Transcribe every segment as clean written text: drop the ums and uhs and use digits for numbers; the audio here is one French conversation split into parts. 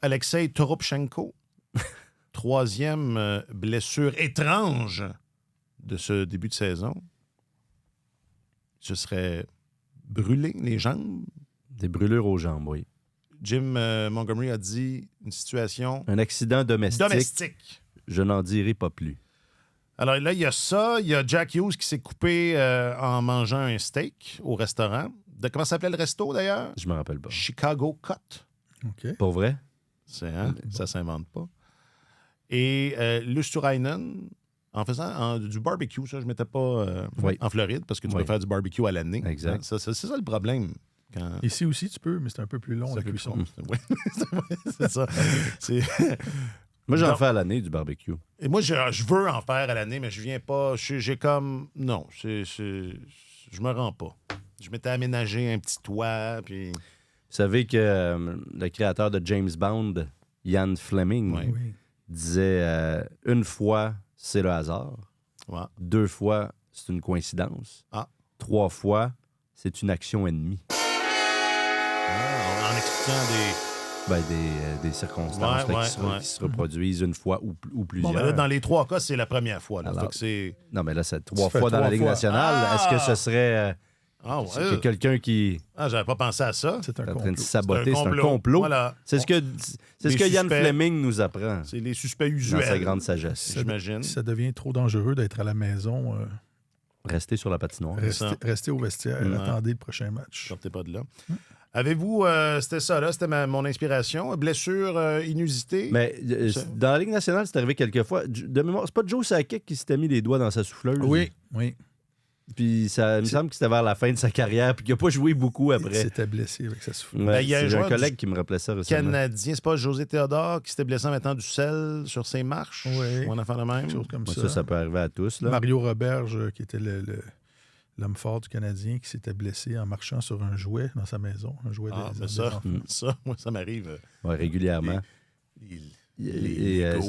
Alexei Toropchenko. Troisième blessure étrange de ce début de saison. Il se serait brûlé les jambes. Des brûlures aux jambes, oui. Jim Montgomery a dit une situation... Un accident domestique. Je n'en dirai pas plus. Alors là, il y a ça. Il y a Jack Hughes qui s'est coupé en mangeant un steak au restaurant. Comment s'appelait le resto, d'ailleurs? Je me rappelle pas. Chicago Cut. OK. Pour vrai? Ça s'invente pas. Et Lusturainen, en faisant du barbecue, ça, je ne mettais pas en Floride, parce que tu peux faire du barbecue à l'année. Exact. C'est ça le problème. Ici aussi, tu peux, mais c'est un peu plus long, la cuisson. Oui, c'est ça. Moi, j'en fais à l'année du barbecue. Et moi, je veux en faire à l'année, mais je viens pas. J'ai comme... Non, je me rends pas. Je m'étais aménagé un petit toit, puis... Vous savez que le créateur de James Bond, Ian Fleming, disait une fois, c'est le hasard. Ouais. 2 fois, c'est une coïncidence. 3 fois, c'est une action ennemie. En expliquant des circonstances qui se reproduisent une fois ou plusieurs. Bon, ben là, dans les 3 cas, c'est la première fois. Là. Alors, c'est... Non, mais là, c'est 3 fois dans la Ligue nationale. Est-ce que ce serait que quelqu'un qui... j'avais pas pensé à ça. C'est un est en train complot. de saboter? C'est un complot. Voilà. C'est ce que Ian Fleming nous apprend. C'est les suspects usuels. Dans sa grande sagesse. J'imagine. Ça devient trop dangereux d'être à la maison. Restez sur la patinoire. Restez au vestiaire. Attendez le prochain match. Sortez pas de là. Avez-vous... c'était ça, là. C'était mon inspiration. Blessure inusitée. Mais dans la Ligue nationale, c'est arrivé quelques fois. De mémoire, c'est pas Joe Sakic qui s'était mis les doigts dans sa souffleuse? Oui. Puis ça me semble que c'était vers la fin de sa carrière, puis qu'il n'a pas joué beaucoup après. Il s'était blessé avec sa souffleuse. Ouais, il y a un collègue qui me rappelait ça récemment. Canadien, c'est pas José Théodore qui s'était blessé en mettant du sel sur ses marches? Oui. Ou en affaire de même? Quelque chose comme Ça peut arriver à tous. Là. Mario Roberge, qui était l'homme fort du Canadien, qui s'était blessé en marchant sur un jouet dans sa maison. Un jouet des enfants. Moi, ça m'arrive. Régulièrement.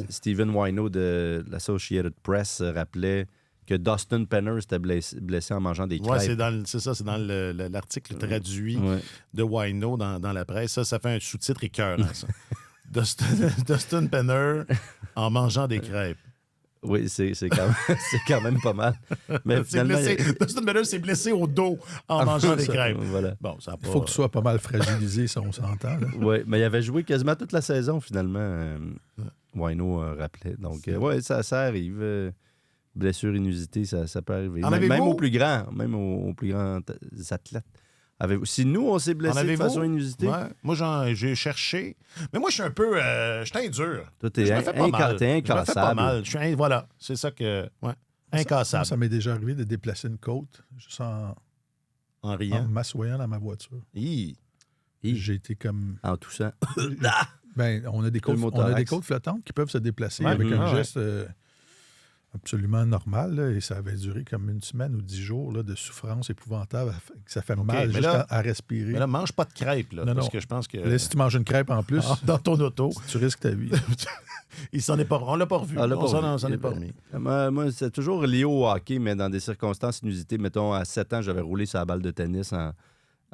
Stephen Wino de l'Associated Press rappelait que Dustin Penner s'était blessé en mangeant des crêpes. C'est dans l'article traduit de Wino dans la presse. Ça fait un sous-titre écœurant, ça. Dustin Penner en mangeant des crêpes. Oui, c'est quand même pas mal. Mais finalement, Dustin Penner s'est blessé au dos en mangeant des crêpes. Voilà. Bon, ça a pas... Il faut que tu sois pas mal fragilisé, ça, on s'entend. Oui, mais il avait joué quasiment toute la saison, finalement. Wino rappelait. Donc, ça arrive. Blessure inusitée, ça peut arriver. Même aux plus grands athlètes. Si nous, on s'est blessé de façon inusitée... Ouais. Moi, j'ai cherché. Mais moi, je suis un peu... je suis dur. Toi, t'es incassable. Je me fais pas mal. Voilà, c'est ça que... Ouais. Incassable. Ça m'est déjà arrivé de déplacer une côte juste en riant. En m'assoyant dans ma voiture. J'ai été comme... En toussant. On a des côtes flottantes qui peuvent se déplacer avec un geste... absolument normal, là, et ça avait duré comme 1 semaine ou 10 jours là, de souffrance épouvantable. Ça fait mal juste à respirer. Mais là, mange pas de crêpes, là, parce que je pense que... Là, si tu manges une crêpe en plus, dans ton auto, tu risques ta vie. On l'a pas revu. On s'en est pas remis. Moi, c'est toujours lié au hockey, mais dans des circonstances inusitées. Mettons, à 7 ans, j'avais roulé sur la balle de tennis.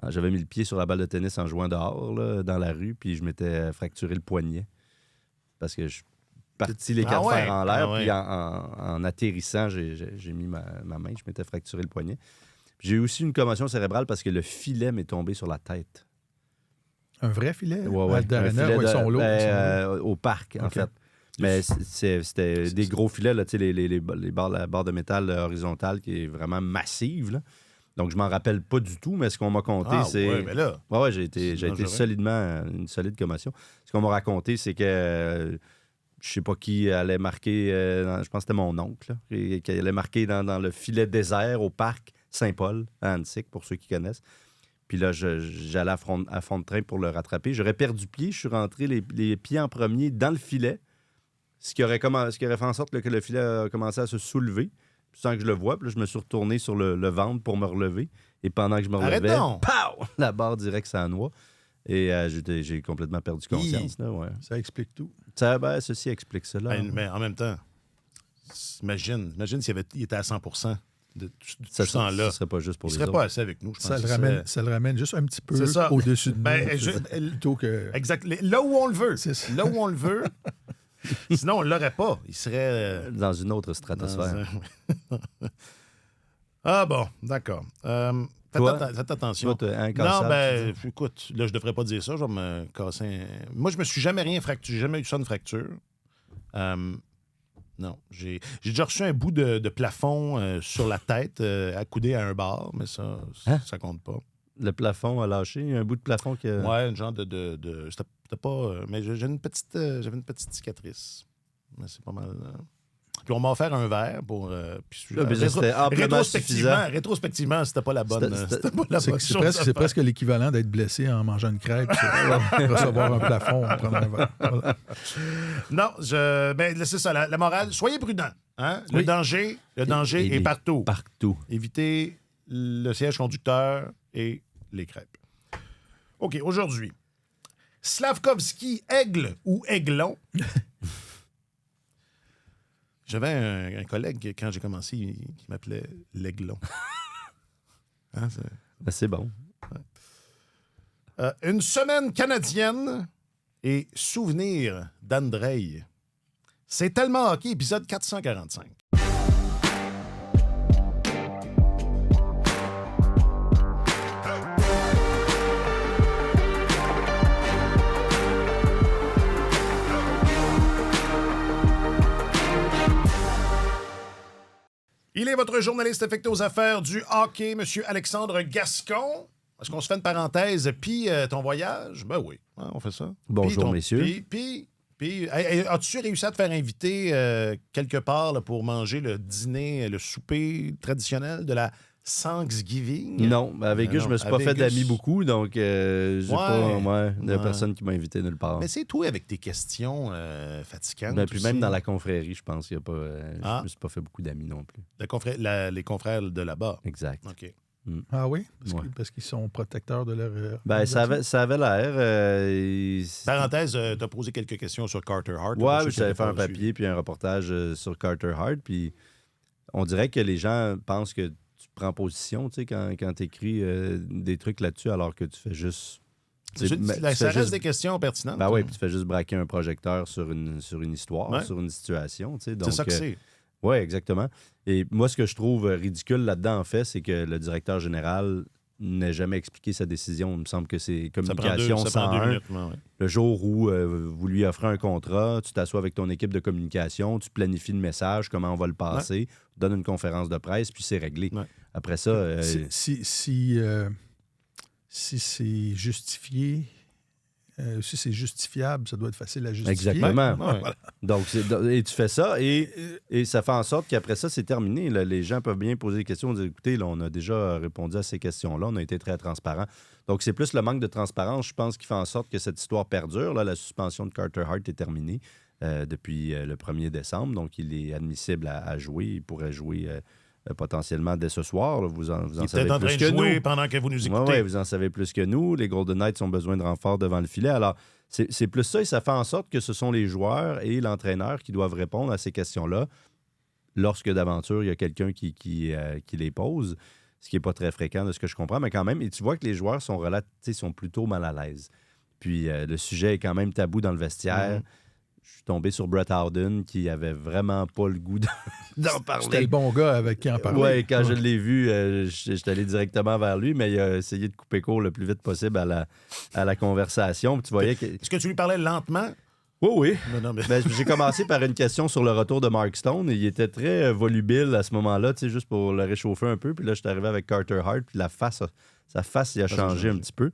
J'avais mis le pied sur la balle de tennis en jouant dehors, là, dans la rue, puis je m'étais fracturé le poignet. Parce que je parti les 4 fers en l'air, puis en atterrissant, j'ai mis ma main, je m'étais fracturé le poignet. J'ai eu aussi une commotion cérébrale parce que le filet m'est tombé sur la tête. Un vrai filet? Oui. Ils sont lourds. Au parc, en fait. Mais c'était des gros filets, là, les barres de métal horizontales qui est vraiment massive, là. Donc, je m'en rappelle pas du tout, mais ce qu'on m'a conté, c'est... Oui, mais là... j'ai été solidement... Une solide commotion. Ce qu'on m'a raconté, c'est que... je sais pas qui allait marquer, je pense que c'était mon oncle, là, qui allait marquer dans le filet désert au parc Saint-Paul, à Annecy, pour ceux qui connaissent. Puis là, j'allais à fond de train pour le rattraper. J'aurais perdu pied, je suis rentré les pieds en premier dans le filet, ce qui aurait fait en sorte que le filet a commencé à se soulever, sans que je le voie. Puis là, je me suis retourné sur le ventre pour me relever. Et pendant que je me relevais, pow! La barre direct sur la noix. Et j'ai complètement perdu conscience. Là, Ça explique tout. Ceci explique cela. Mais en même temps, imagine s'il était à 100%. de tout sang-là. Ça serait pas juste pour il les serait autres. pas assez avec nous, je pense. Ça le ramène juste un petit peu au-dessus de nous. Plutôt que... Exact. Là où on le veut. Là où on le veut. Sinon, on ne l'aurait pas. Il serait... dans une autre stratosphère. Ah bon, d'accord. Faites attention. Non, écoute, là, je devrais pas dire ça. Je vais me casser Moi, je me suis jamais rien fracturé. J'ai jamais eu ça de fracture. Non. J'ai déjà reçu un bout de plafond sur la tête, accoudé à un bar, mais ça compte pas. Le plafond a lâché? Un bout de plafond qui a... Ouais, un genre de c'était pas... mais j'avais une petite cicatrice. Mais c'est pas mal... Puis on m'a offert un verre pour... rétrospectivement, c'était pas la bonne, c'est presque l'équivalent d'être blessé en mangeant une crêpe. Recevoir un plafond, prendre un verre. Voilà. Non, c'est ça, la morale. Soyez prudents. Hein? Le danger est partout. Partout. Évitez le siège conducteur et les crêpes. OK, aujourd'hui. Slavkovski, aigle ou aiglon? J'avais un collègue, quand j'ai commencé, qui m'appelait l'aiglon. Hein, c'est bon. Ouais. Une semaine canadienne et souvenir d'Andrei. C'est tellement hockey, épisode 445. Il est votre journaliste affecté aux affaires du hockey, M. Alexandre Gascon. Est-ce qu'on se fait une parenthèse? Puis ton voyage? Ben oui, on fait ça. Bonjour, messieurs. Puis, as-tu réussi à te faire inviter quelque part là, pour manger le dîner, le souper traditionnel de la Thanksgiving? Non, à Vegas, je me suis pas fait d'amis beaucoup, donc j'ai pas personne qui m'a invité nulle part. Mais c'est toi avec tes questions fatigantes. Ben, puis même dans la confrérie, je pense qu'il y a pas. Je me suis pas fait beaucoup d'amis non plus. Les confrères de là-bas. Exact. OK. Ah oui? Parce qu'ils sont protecteurs de leur... ça avait l'air. Parenthèse, tu as posé quelques questions sur Carter Hart. Oui, j'avais fait un papier puis un reportage sur Carter Hart. Puis on dirait que les gens pensent que tu prends position quand tu écris des trucs là-dessus alors que tu fais juste... Ça reste des questions pertinentes. Ben oui, puis tu fais juste braquer un projecteur sur une histoire, sur une situation. Donc, c'est ça que c'est. Oui, exactement. Et moi, ce que je trouve ridicule là-dedans, en fait, c'est que le directeur général n'ait jamais expliqué sa décision. Il me semble que c'est communication 101. Le jour où vous lui offrez un contrat, tu t'assois avec ton équipe de communication, tu planifies le message, comment on va le passer, tu donnes une conférence de presse, puis c'est réglé. Ouais. Après ça... Si c'est justifié... si c'est justifiable, ça doit être facile à justifier. Exactement. Voilà. Donc, et tu fais ça et ça fait en sorte qu'après ça, c'est terminé. Là. Les gens peuvent bien poser des questions. Dire, écoutez, là, on a déjà répondu à ces questions-là. On a été très transparent. Donc, c'est plus le manque de transparence, je pense, qui fait en sorte que cette histoire perdure. Là, la suspension de Carter Hart est terminée depuis le 1er décembre. Donc, il est admissible à jouer. Il pourrait jouer... potentiellement dès ce soir. Là, vous en savez plus que nous. Pendant que vous nous écoutez. Oui, vous en savez plus que nous. Les Golden Knights ont besoin de renfort devant le filet. Alors, c'est plus ça et ça fait en sorte que ce sont les joueurs et l'entraîneur qui doivent répondre à ces questions-là lorsque d'aventure, il y a quelqu'un qui les pose, ce qui n'est pas très fréquent de ce que je comprends, mais quand même, et tu vois que les joueurs sont plutôt mal à l'aise. Puis le sujet est quand même tabou dans le vestiaire. Mm-hmm. Je suis tombé sur Brett Howden qui avait vraiment pas le goût d'en parler. C'était le bon gars avec qui en parler. Oui, quand je l'ai vu, j'étais allé directement vers lui, mais il a essayé de couper court le plus vite possible à la conversation. Puis tu voyais que... Est-ce que tu lui parlais lentement? Oui. Ben, j'ai commencé par une question sur le retour de Mark Stone. Et il était très volubile à ce moment-là, juste pour le réchauffer un peu. Puis là, je suis arrivé avec Carter Hart, puis sa face il a changé un petit peu.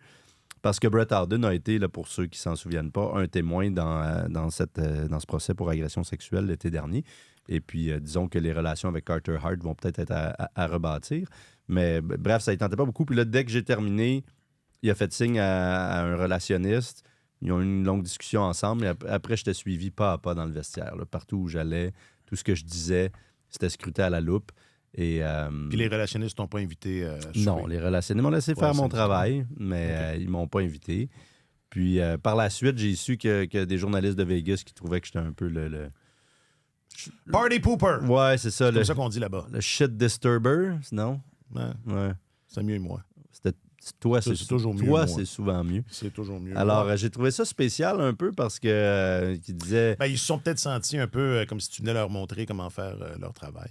Parce que Brett Howden a été, là, pour ceux qui ne s'en souviennent pas, un témoin dans ce procès pour agression sexuelle l'été dernier. Et puis, disons que les relations avec Carter Hart vont peut-être être à rebâtir. Mais bref, ça ne tentait pas beaucoup. Puis là, dès que j'ai terminé, il a fait signe à un relationniste. Ils ont eu une longue discussion ensemble. Et après, j'étais suivi pas à pas dans le vestiaire. Là. Partout où j'allais, tout ce que je disais, c'était scruté à la loupe. Et, puis les relationnistes t'ont pas invité à souper? Non, les relationnistes m'ont laissé faire mon travail, mais ils m'ont pas invité. Puis par la suite, j'ai su que des journalistes de Vegas qui trouvaient que j'étais un peu Party pooper. Ouais, c'est ça. C'est comme ça qu'on dit là-bas. Le shit disturber, non? Ouais. C'est mieux que moi. Toi, c'est toujours mieux. Toi, c'est souvent mieux. C'est toujours mieux. Alors, j'ai trouvé ça spécial un peu parce que qu'ils disaient... ils se sont peut-être sentis un peu comme si tu venais leur montrer comment faire leur travail.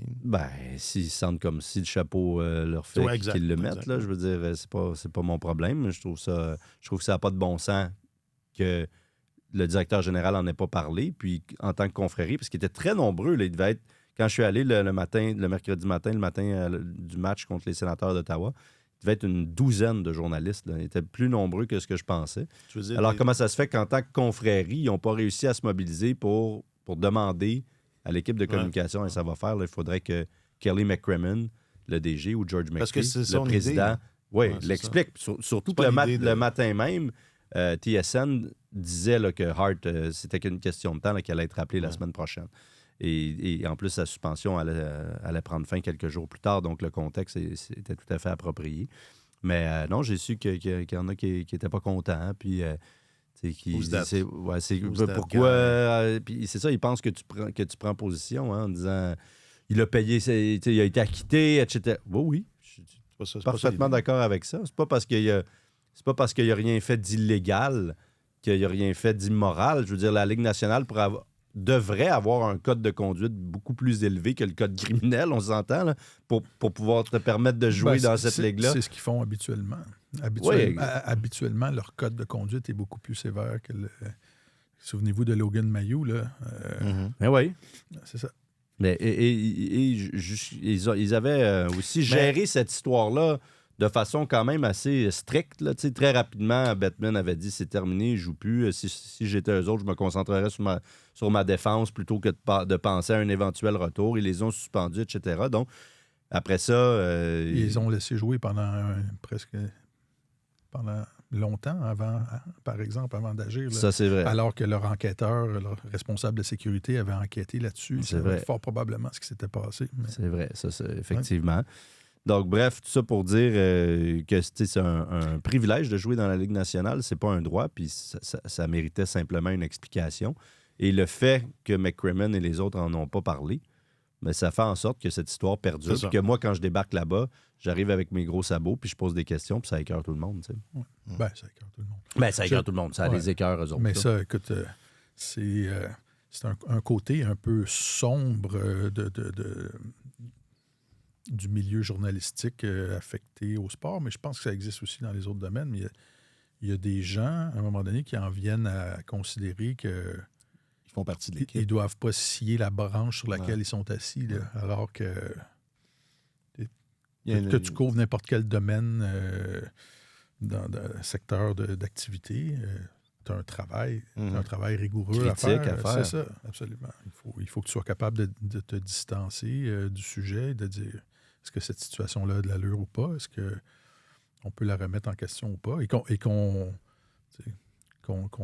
S'ils se sentent comme si le chapeau leur fait qu'ils le mettent, là, je veux dire, c'est pas mon problème. Je trouve que ça n'a pas de bon sens que le directeur général n'en ait pas parlé. Puis, en tant que confrérie, parce qu'ils étaient très nombreux, là, il devait être... Quand je suis allé le mercredi matin, le matin du match contre les Sénateurs d'Ottawa, il devait être une douzaine de journalistes. Là. Ils étaient plus nombreux que ce que je pensais. Alors, comment ça se fait qu'en tant que confrérie, ils n'ont pas réussi à se mobiliser pour demander à l'équipe de communication, et ça va faire, là, il faudrait que Kelly McCrimmon, le DG, ou George McPhee, le président, l'explique. Surtout que le matin même, TSN disait là, que Hart, c'était qu'une question de temps là, qu'elle allait être appelée la semaine prochaine. Et en plus, sa suspension allait prendre fin quelques jours plus tard, donc le contexte était tout à fait approprié. Mais non, j'ai su qu'il y en a qui n'étaient pas contents. Puis, pourquoi? Puis c'est ça, ils pensent que tu prends position en disant il a payé, il a été acquitté, etc. Oui, je suis parfaitement d'accord avec ça. C'est pas parce qu'il a rien fait d'illégal qu'il n'a rien fait d'immoral. Je veux dire, la Ligue nationale devrait avoir un code de conduite beaucoup plus élevé que le code criminel, on s'entend, là, pour pouvoir te permettre de jouer dans cette ligue-là. C'est ce qu'ils font habituellement. Habituellement, leur code de conduite est beaucoup plus sévère que le... Souvenez-vous de Logan Mayou, là. Mais oui. C'est ça. Mais, ils avaient aussi géré cette histoire-là de façon quand même assez stricte. Là. Très rapidement, Bettman avait dit c'est terminé, je ne joue plus. Si j'étais eux autres, je me concentrerais sur ma défense plutôt que de penser à un éventuel retour. Ils les ont suspendus, etc. Donc, après ça... Ils les ont laissé jouer pendant longtemps, par exemple, avant d'agir. Ça, c'est vrai. Alors que leur enquêteur, leur responsable de sécurité avait enquêté là-dessus. C'est vrai. Fort probablement ce qui s'était passé. Mais... C'est vrai, ça, c'est effectivement. Ouais. Donc, bref, tout ça pour dire que c'est un privilège de jouer dans la Ligue nationale. C'est pas un droit, puis ça méritait simplement une explication. Et le fait que McCrimmon et les autres en ont pas parlé, mais ça fait en sorte que cette histoire perdure. Puis que moi, quand je débarque là-bas, j'arrive avec mes gros sabots, puis je pose des questions, puis ça écœure tout le monde. Tu sais. Ouais. Ça écœure tout le monde. Ça écœure tout le monde. Ça les écœure, eux autres. Mais ça, écoute, c'est un côté un peu sombre du milieu journalistique affecté au sport, mais je pense que ça existe aussi dans les autres domaines. Mais il y a des gens, à un moment donné, qui en viennent à considérer que ils font partie de l'équipe. Ils ne doivent pas scier la branche sur laquelle ils sont assis, là, alors que tu couvres n'importe quel domaine dans un secteur d'activité, tu as un travail rigoureux à faire. C'est ça, absolument. Il faut que tu sois capable de te distancer du sujet et de dire est-ce que cette situation-là a de l'allure ou pas? Est-ce qu'on peut la remettre en question ou pas? Et qu'on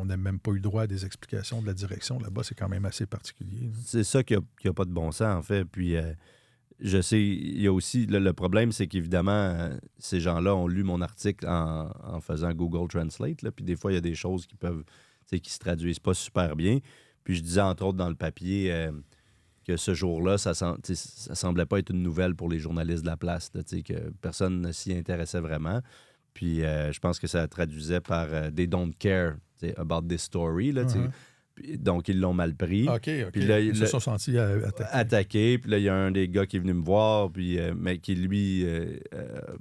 n'ait même pas eu droit à des explications de la direction là-bas, c'est quand même assez particulier. Là. C'est ça qui n'a pas de bon sens, en fait. Puis je sais, il y a aussi... Le problème, c'est qu'évidemment, ces gens-là ont lu mon article en faisant Google Translate. Là, puis des fois, il y a des choses qui se traduisent pas super bien. Puis je disais, entre autres, dans le papier... que ce jour-là, ça semblait pas être une nouvelle pour les journalistes de la place, là, que personne ne s'y intéressait vraiment. Puis je pense que ça traduisait par « they don't care about this story ». Donc, ils l'ont mal pris. OK. Puis là, ils se sont sentis attaqués. Puis là, il y a un des gars qui est venu me voir, puis, mais qui, lui,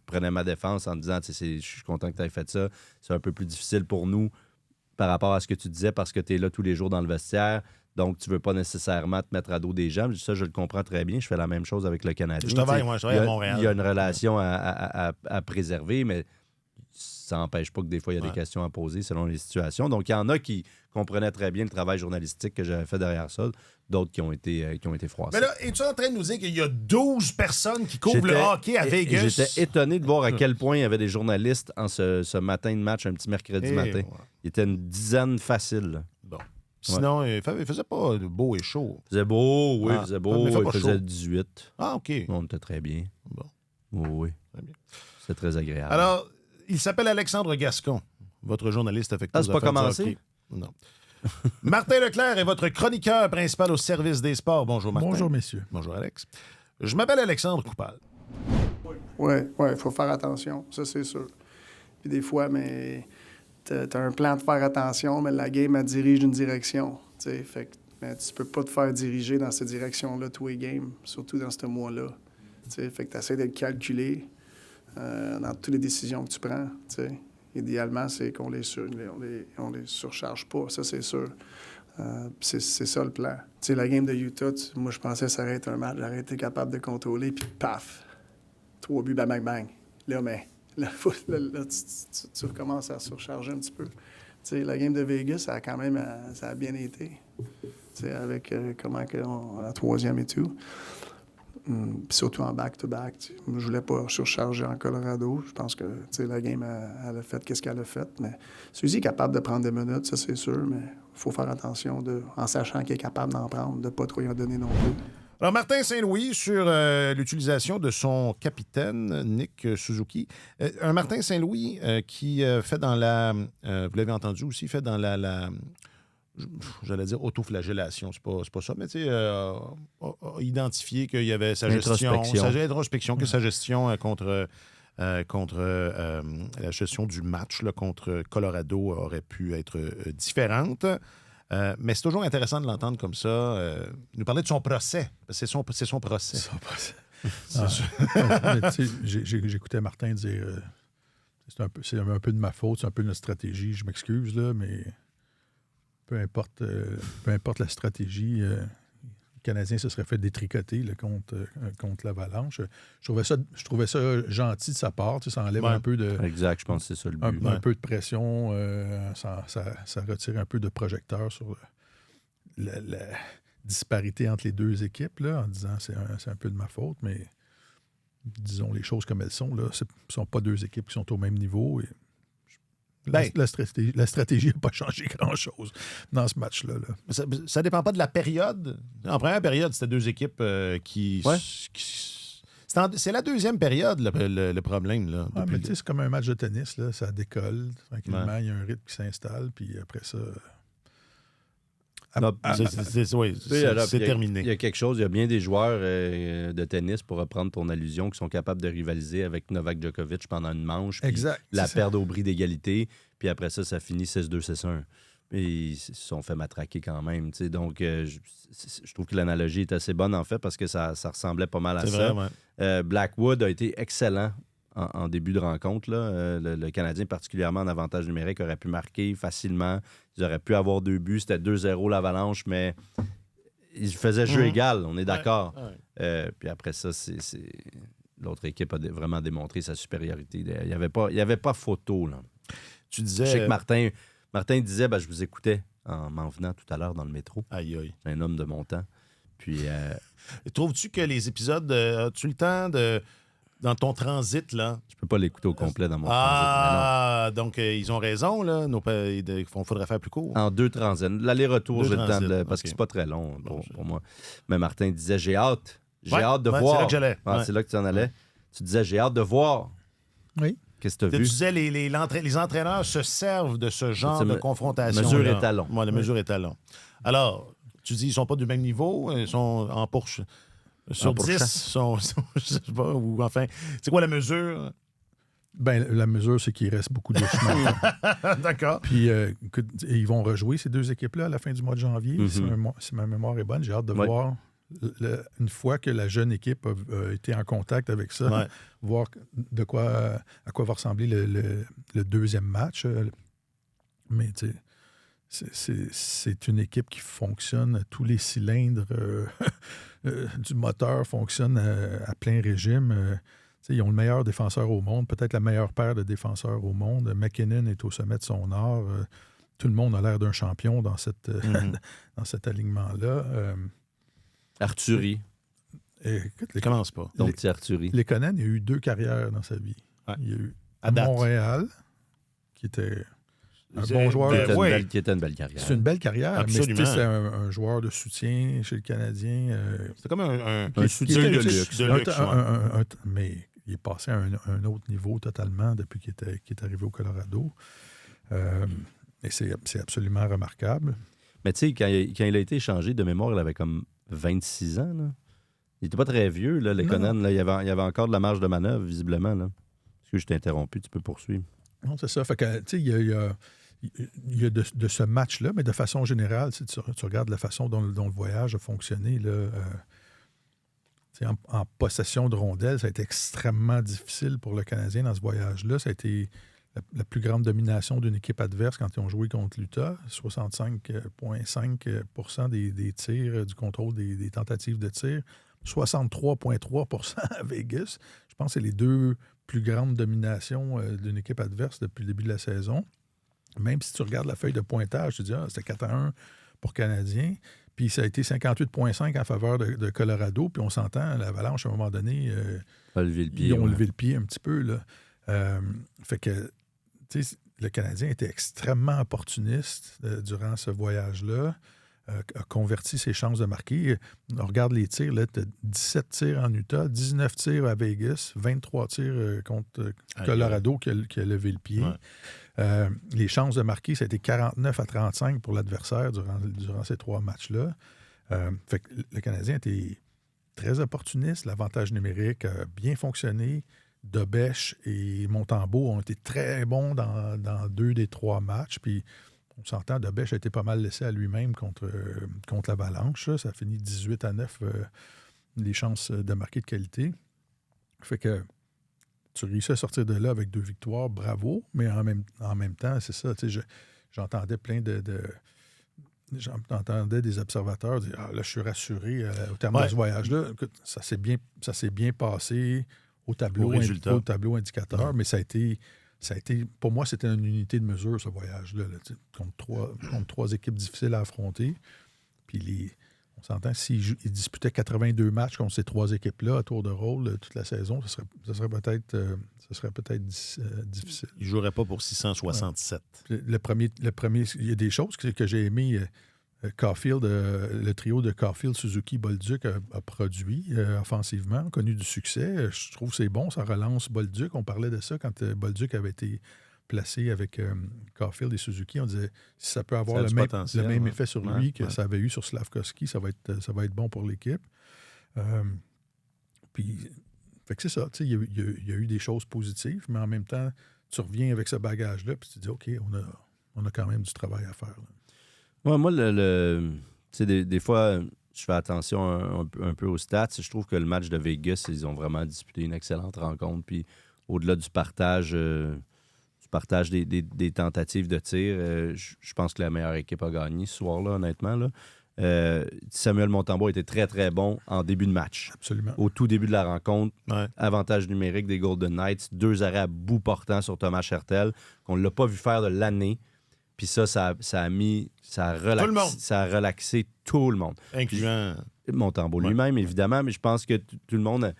prenait ma défense en disant « je suis content que tu aies fait ça. C'est un peu plus difficile pour nous par rapport à ce que tu disais parce que tu es là tous les jours dans le vestiaire. » Donc, tu ne veux pas nécessairement te mettre à dos des gens. Ça, je le comprends très bien. Je fais la même chose avec le Canadien. Je travaille à Montréal. Il y a une relation à préserver, mais ça n'empêche pas que des fois, il y a des questions à poser selon les situations. Donc, il y en a qui comprenaient très bien le travail journalistique que j'avais fait derrière ça. D'autres qui ont été froissés. Mais là, es-tu en train de nous dire qu'il y a 12 personnes qui couvrent le hockey à Vegas? J'étais étonné de voir à quel point il y avait des journalistes en ce matin de match, un petit mercredi matin. Ouais. Il était une dizaine facile. Là. Bon. Sinon, il faisait pas beau et chaud. Il faisait beau, oui, il faisait beau. Il faisait 18. Ah, OK. On était très bien. Bon. Oui. Très bien. C'est très agréable. Alors, il s'appelle Alexandre Gascon, votre journaliste affecté. Ah, c'est pas commencé? Non. Martin Leclerc est votre chroniqueur principal au service des sports. Bonjour, Martin. Bonjour, messieurs. Bonjour, Alex. Je m'appelle Alexandre Coupal. Oui, il faut faire attention, ça, c'est sûr. Puis des fois, mais t'as un plan de faire attention, mais la game, elle dirige d'une direction. Fait que mais tu peux pas te faire diriger dans cette direction-là tous les games, surtout dans ce mois-là. Fait que tu essaies d'être calculé dans toutes les décisions que tu prends. Idéalement, c'est qu'on les surcharge pas, ça, c'est sûr. C'est ça le plan. La game de Utah, moi, je pensais que ça aurait été un match, j'aurais été capable de contrôler, puis paf! 3 buts, bang, bang, bang. Là, tu recommences à surcharger un petit peu. La game de Vegas, ça a bien été. Avec la troisième et tout. Puis surtout en back-to-back. Je voulais pas surcharger en Colorado. Je pense que la game, elle a fait qu'est-ce qu'elle a fait. Mais Suzy est capable de prendre des minutes, ça c'est sûr, mais il faut faire attention en sachant qu'il est capable d'en prendre, de ne pas trop y en donner non plus. Alors, Martin Saint-Louis, sur l'utilisation de son capitaine, Nick Suzuki. Un Martin Saint-Louis qui fait dans vous l'avez entendu aussi, fait dans j'allais dire autoflagellation, c'est pas ça, mais tu sais, identifier qu'il y avait sa gestion, que sa gestion contre la gestion du match là, contre Colorado aurait pu être différente. Mais c'est toujours intéressant de l'entendre comme ça. Nous parler de son procès. C'est son procès. Son procès. J'écoutais Martin dire c'est un peu de ma faute, c'est un peu de notre stratégie. Je m'excuse, là, mais peu importe la stratégie, le Canadien se serait fait détricoter là, contre l'Avalanche. Je trouvais ça gentil de sa part. Ça enlève un peu de... Exact, je pense que c'est ça le but. Un peu de pression. Ça retire un peu de projecteur sur la disparité entre les deux équipes là, en disant c'est un peu de ma faute, mais disons les choses comme elles sont. Là, ce ne sont pas deux équipes qui sont au même niveau. Et la stratégie n'a pas changé grand-chose dans ce match-là. Là. Ça dépend pas de la période. En première période, c'était deux équipes qui c'est la deuxième période, le problème. Là, mais c'est comme un match de tennis. Là, ça décolle. Tranquillement, il y a un rythme qui s'installe. Puis après ça... c'est terminé. Il y a quelque chose. Il y a bien des joueurs de tennis, pour reprendre ton allusion, qui sont capables de rivaliser avec Novak Djokovic pendant une manche. Exact. La perdre au bris d'égalité. Puis après ça finit 6-2, 6-1. Et ils se sont fait matraquer quand même. Donc, je trouve que l'analogie est assez bonne, en fait, parce que ça ressemblait pas mal à ça. Vrai, ouais. Blackwood a été excellent en début de rencontre. Là. Le Canadien, particulièrement en avantage numérique, aurait pu marquer facilement. Ils auraient pu avoir 2 buts. C'était 2-0 l'Avalanche, mais ils faisaient jeu égal, on est d'accord. Ouais. Puis après ça, l'autre équipe a vraiment démontré sa supériorité. Il n'y avait pas photo. Là. Tu disais... Je sais que Martin disait, je vous écoutais en m'en venant tout à l'heure dans le métro. Aïe, aïe. C'est un homme de mon temps. Puis... Trouves-tu que les épisodes... as-tu le temps de... Dans ton transit, là... Je peux pas l'écouter au complet dans mon transit. Ah, donc ils ont raison, là. Il faudrait faire plus court. En 2 transits. L'aller-retour, j'ai le temps parce que c'est pas très long pour moi. Mais Martin disait, j'ai hâte. J'ai hâte de voir. C'est là que j'allais. C'est là que tu en allais. Tu disais, j'ai hâte de voir. Oui. Qu'est-ce que tu as vu? Tu disais, les entraîneurs se servent de ce genre de confrontation. Mesure étalon. Oui, la mesure étalon. Alors, tu dis, ils sont pas du même niveau. Ils sont en pourche. Sur 10, je sais pas, ou enfin, c'est quoi la mesure? La mesure, c'est qu'il reste beaucoup de chemin. D'accord. Puis, ils vont rejouer ces deux équipes-là à la fin du mois de janvier. Mm-hmm. Si ma mémoire est bonne, j'ai hâte de voir, une fois que la jeune équipe a été en contact avec ça, voir à quoi va ressembler le deuxième match. Mais, tu sais, c'est une équipe qui fonctionne à tous les cylindres du moteur, fonctionne à plein régime. Ils ont le meilleur défenseur au monde, peut-être la meilleure paire de défenseurs au monde. McKinnon est au sommet de son art. Tout le monde a l'air d'un champion dans dans cet alignement-là. Arthurie. Commence pas. Donc, c'est Arthurie. Lekonen, il a eu 2 carrières dans sa vie. Ouais. Il y a eu à Montréal, qui était... un bon joueur. Qui était une belle carrière. C'est une belle carrière, absolument. Mais c'est un joueur de soutien chez le Canadien. C'est comme un soutien de luxe. Mais il est passé à un autre niveau totalement depuis qu'il est arrivé au Colorado. Et c'est absolument remarquable. Mais tu sais, quand il a été échangé de mémoire, il avait comme 26 ans. Là. Il n'était pas très vieux, là, Lekonen. Là, il y avait encore de la marge de manœuvre, visiblement. Là. Est-ce que je t'ai interrompu? Tu peux poursuivre. Non, c'est ça. Fait que, tu sais, il y a de ce match-là, mais de façon générale, si tu regardes la façon dont le voyage a fonctionné, là, en possession de rondelles, ça a été extrêmement difficile pour le Canadien dans ce voyage-là. Ça a été la plus grande domination d'une équipe adverse quand ils ont joué contre l'Utah. 65,5 % des tirs, du contrôle des tentatives de tir. 63,3 % à Vegas. Je pense que c'est les deux plus grandes dominations d'une équipe adverse depuis le début de la saison. Même si tu regardes la feuille de pointage, tu te dis c'était 4-1 pour Canadiens. Puis ça a été 58,5 en faveur de Colorado. Puis on s'entend, l'Avalanche, à un moment donné, ils ont levé le pied un petit peu. Là. Fait que le Canadien était extrêmement opportuniste durant ce voyage-là. A converti ses chances de marquer. On regarde les tirs, là, tu as 17 tirs en Utah, 19 tirs à Vegas, 23 tirs contre Colorado qui a levé le pied. Ouais. Les chances de marquer, ça a été 49-35 pour l'adversaire durant ces 3 matchs-là. Fait que le Canadien était très opportuniste. L'avantage numérique a bien fonctionné. Dobèche et Montembeault ont été très bons dans 2 des 3 matchs. Puis on s'entend, Dobèche a été pas mal laissé à lui-même contre l'Avalanche. Ça a fini 18-9 les chances de marquer de qualité. Fait que tu réussis à sortir de là avec 2 victoires, bravo. Mais en même temps, c'est ça. J'entendais j'entendais des observateurs dire « là, je suis rassuré au terme de ce voyage-là. » Écoute, ça s'est bien passé au tableau indicateur, mais ça a été, pour moi, c'était une unité de mesure, ce voyage-là, contre 3 équipes difficiles à affronter. Puis on s'entend, s'ils disputaient 82 matchs contre ces 3 équipes-là à tour de rôle toute la saison, ce serait peut-être difficile. Ils ne joueraient pas pour 667. Le premier, il y a des choses que j'ai aimées. Caulfield, le trio de Caulfield, Suzuki, Bolduc a produit offensivement, a connu du succès. Je trouve que c'est bon, ça relance Bolduc. On parlait de ça quand Bolduc avait été placé avec Caulfield et Suzuki. On disait si ça peut avoir le même effet sur lui que ça avait eu sur Slavkovski, ça va être bon pour l'équipe. Puis, fait que c'est ça. Il y a eu des choses positives, mais en même temps, tu reviens avec ce bagage-là puis tu te dis OK, on a quand même du travail à faire. Là. Ouais, moi, des fois, je fais attention un peu aux stats. Je trouve que le match de Vegas, ils ont vraiment disputé une excellente rencontre. Puis au-delà du partage des tentatives de tir, je pense que la meilleure équipe a gagné ce soir-là, honnêtement. Là. Samuel Montembeault était très, très bon en début de match. Absolument. Au tout début de la rencontre, avantage numérique des Golden Knights, 2 arrêts à bout portant sur Thomas Hertel, qu'on ne l'a pas vu faire de l'année. Puis ça a relaxé tout le monde. Incluant Montembeault lui-même, évidemment, mais je pense que tout le monde...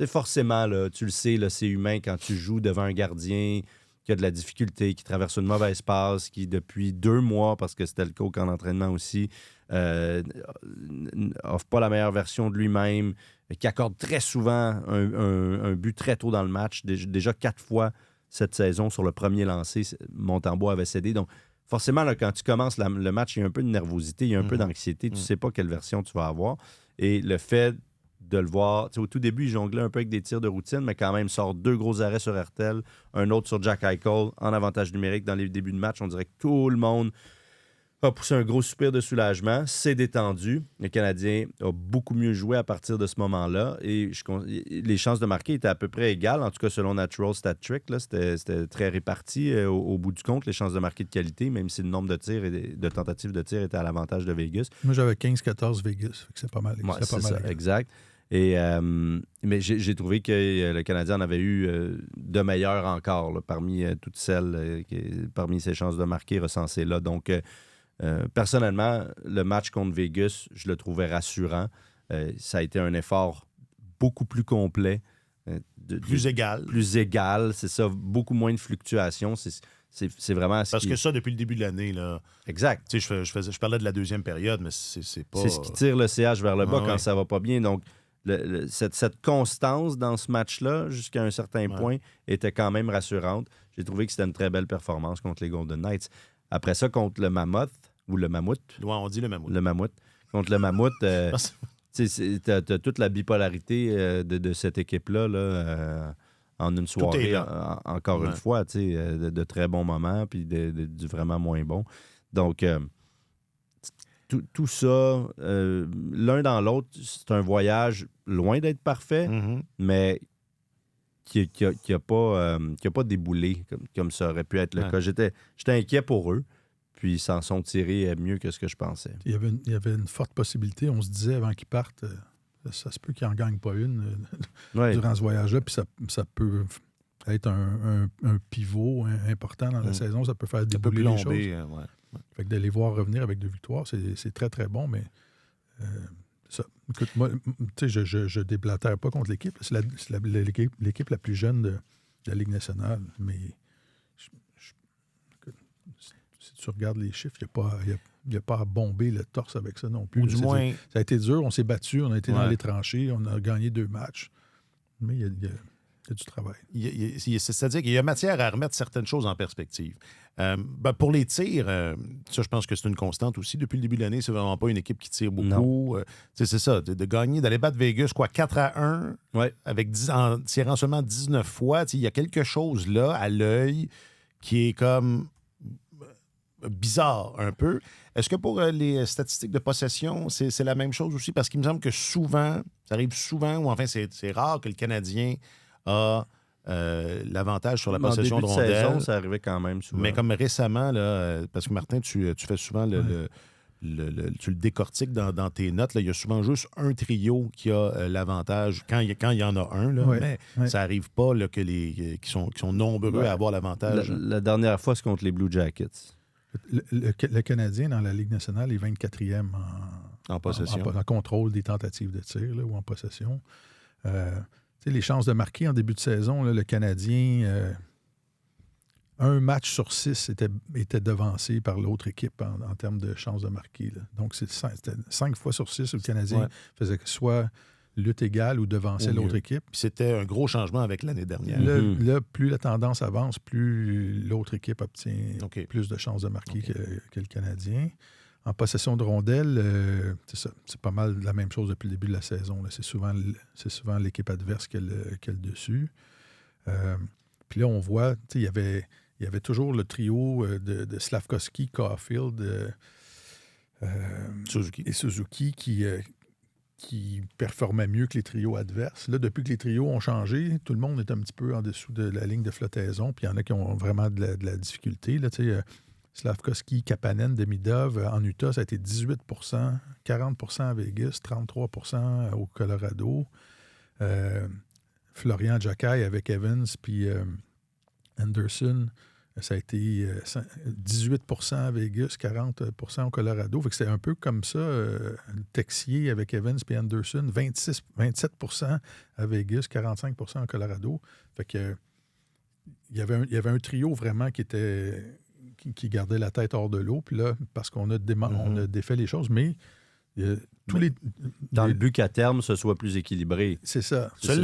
forcément, là, tu le sais, là, c'est humain quand tu joues devant un gardien qui a de la difficulté, qui traverse une mauvaise passe, qui, depuis 2 mois, parce que c'était le cas au camp d'entraînement aussi, offre pas la meilleure version de lui-même, qui accorde très souvent un but très tôt dans le match. Déjà 4 fois cette saison, sur le premier lancé, Montembeault avait cédé. Donc, forcément, là, quand tu commences le match, il y a un peu de nervosité, il y a un peu d'anxiété. Tu ne sais pas quelle version tu vas avoir. Et le fait de le voir, au tout début, il jonglait un peu avec des tirs de routine, mais quand même, sort 2 gros arrêts sur Hertel, un autre sur Jack Eichel, en avantage numérique dans les débuts de match. On dirait que tout le monde a poussé un gros soupir de soulagement. C'est détendu. Le Canadien a beaucoup mieux joué à partir de ce moment-là. Et les chances de marquer étaient à peu près égales, en tout cas selon Natural Stat Trick. Là, c'était très réparti au bout du compte, les chances de marquer de qualité, même si le nombre de tirs et de tentatives de tir était à l'avantage de Vegas. Moi, j'avais 15-14 Vegas. C'est pas mal. Ouais, c'est ça, exact. Et, mais j'ai trouvé que le Canadien en avait eu de meilleurs encore là, parmi toutes celles, parmi ses chances de marquer recensées là. Donc, personnellement, le match contre Vegas, je le trouvais rassurant. Ça a été un effort beaucoup plus complet. Plus égal. Plus égal, c'est ça. Beaucoup moins de fluctuations. C'est vraiment... Parce que ça, depuis le début de l'année, là... Exact. Tu sais, je parlais de la deuxième période, mais c'est pas... C'est ce qui tire le CH vers le bas quand ça va pas bien. Donc, cette constance dans ce match-là, jusqu'à un certain point, était quand même rassurante. J'ai trouvé que c'était une très belle performance contre les Golden Knights. Après ça, contre le Mammoth, ou le Mammouth. Ouais, on dit le Mammouth. Le Mammouth. Contre le Mammouth, t'as toute la bipolarité de cette équipe-là là, en une soirée, encore une fois, de très bons moments, puis du vraiment moins bon. Donc, tout ça, l'un dans l'autre, c'est un voyage loin d'être parfait, mais qui n'a pas déboulé comme ça aurait pu être le cas. J'étais inquiet pour eux, puis ils s'en sont tirés mieux que ce que je pensais. Il y avait une forte possibilité, on se disait avant qu'ils partent, ça se peut qu'ils n'en gagnent pas une durant ce voyage-là, puis ça peut être un pivot important dans la saison, ça peut faire débouler les choses. Fait que de les voir revenir avec 2 victoires, c'est très, très bon, mais ça. Écoute, moi, tu sais, je déblatère pas contre l'équipe. C'est l'équipe la plus jeune de la Ligue nationale, mais écoute, si tu regardes les chiffres, il n'y a pas à bomber le torse avec ça non plus. Ou du moins... Ça a été dur, on s'est battu, on a été dans les tranchées, on a gagné 2 matchs, mais il y a du travail. C'est-à-dire qu'il y a matière à remettre certaines choses en perspective. Pour les tirs, ça, je pense que c'est une constante aussi. Depuis le début de l'année, c'est vraiment pas une équipe qui tire beaucoup. C'est ça, de gagner, d'aller battre Vegas, 4-1, en tirant seulement 19 fois. Il y a quelque chose là, à l'œil, qui est comme bizarre un peu. Est-ce que pour les statistiques de possession, c'est la même chose aussi? Parce qu'il me semble que souvent, ça arrive souvent, ou enfin, c'est rare que le Canadien a l'avantage sur la possession de rondelles. Saison, ça arrivait quand même souvent. Mais comme récemment, là, parce que Martin, tu fais souvent tu le décortiques dans tes notes. Là, il y a souvent juste un trio qui a l'avantage quand il y en a un. Là, mais ça n'arrive pas là, qui sont nombreux à avoir l'avantage. La dernière fois, c'est contre les Blue Jackets. Le Canadien, dans la Ligue nationale, est 24e en possession. En contrôle des tentatives de tir là, ou en possession. Les chances de marquer en début de saison, là, le Canadien, un match sur 6 était devancé par l'autre équipe en termes de chances de marquer. Là. Donc, c'était 5 fois sur 6 où le Canadien faisait soit lutte égale ou devançait l'autre équipe. Puis c'était un gros changement avec l'année dernière. Là, plus la tendance avance, plus l'autre équipe obtient plus de chances de marquer que le Canadien. En possession de rondelles, c'est pas mal la même chose depuis le début de la saison. Là. C'est souvent l'équipe adverse qui a le dessus. Puis là, on voit, il y avait toujours le trio de Slafkovský, Caulfield et Suzuki qui performaient mieux que les trios adverses. Là, depuis que les trios ont changé, tout le monde est un petit peu en dessous de la ligne de flottaison. Puis il y en a qui ont vraiment de la difficulté. Là, Slafkovský, Kapanen, Demidov, en Utah, ça a été 18 40 à Vegas, 33 au Colorado. Florian Jacquet avec Evans puis Anderson, ça a été 18 à Vegas, 40 au Colorado. Fait que c'est un peu comme ça. Texier avec Evans puis Anderson, 27 à Vegas, 45 au Colorado. Fait que il y avait un trio vraiment qui gardait la tête hors de l'eau. Puis là, parce qu'on a défait les choses, mais dans le but qu'à terme, ce soit plus équilibré. C'est ça. C'est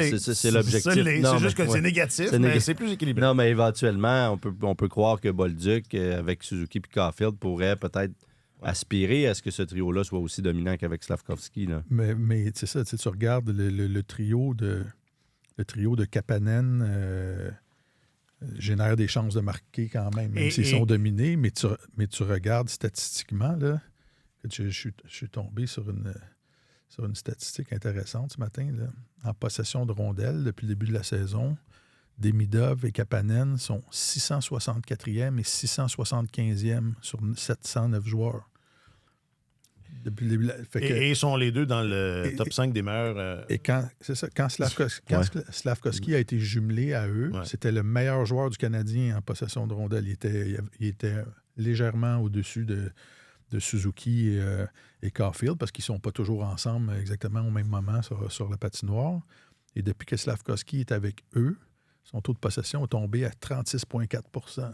l'objectif. C'est juste que c'est négatif, mais c'est plus équilibré. Non, mais éventuellement, on peut croire que Bolduc, avec Suzuki et Caulfield, pourrait peut-être aspirer à ce que ce trio-là soit aussi dominant qu'avec Slafkovský. Là. Mais c'est ça, tu regardes le trio de Kapanen... génère des chances de marquer quand même s'ils sont dominés, mais tu regardes statistiquement, là, je suis tombé sur une statistique intéressante ce matin. Là. En possession de rondelles, depuis le début de la saison, Demidov et Kapanen sont 664e et 675e sur 709 joueurs. Depuis le début et sont les deux dans le top 5 des meilleurs... Et quand Slafkovský a été jumelé à eux, c'était le meilleur joueur du Canadien en possession de rondelles. Il était légèrement au-dessus de Suzuki et Caulfield parce qu'ils ne sont pas toujours ensemble exactement au même moment sur la patinoire. Et depuis que Slafkovský est avec eux, son taux de possession est tombé à 36,4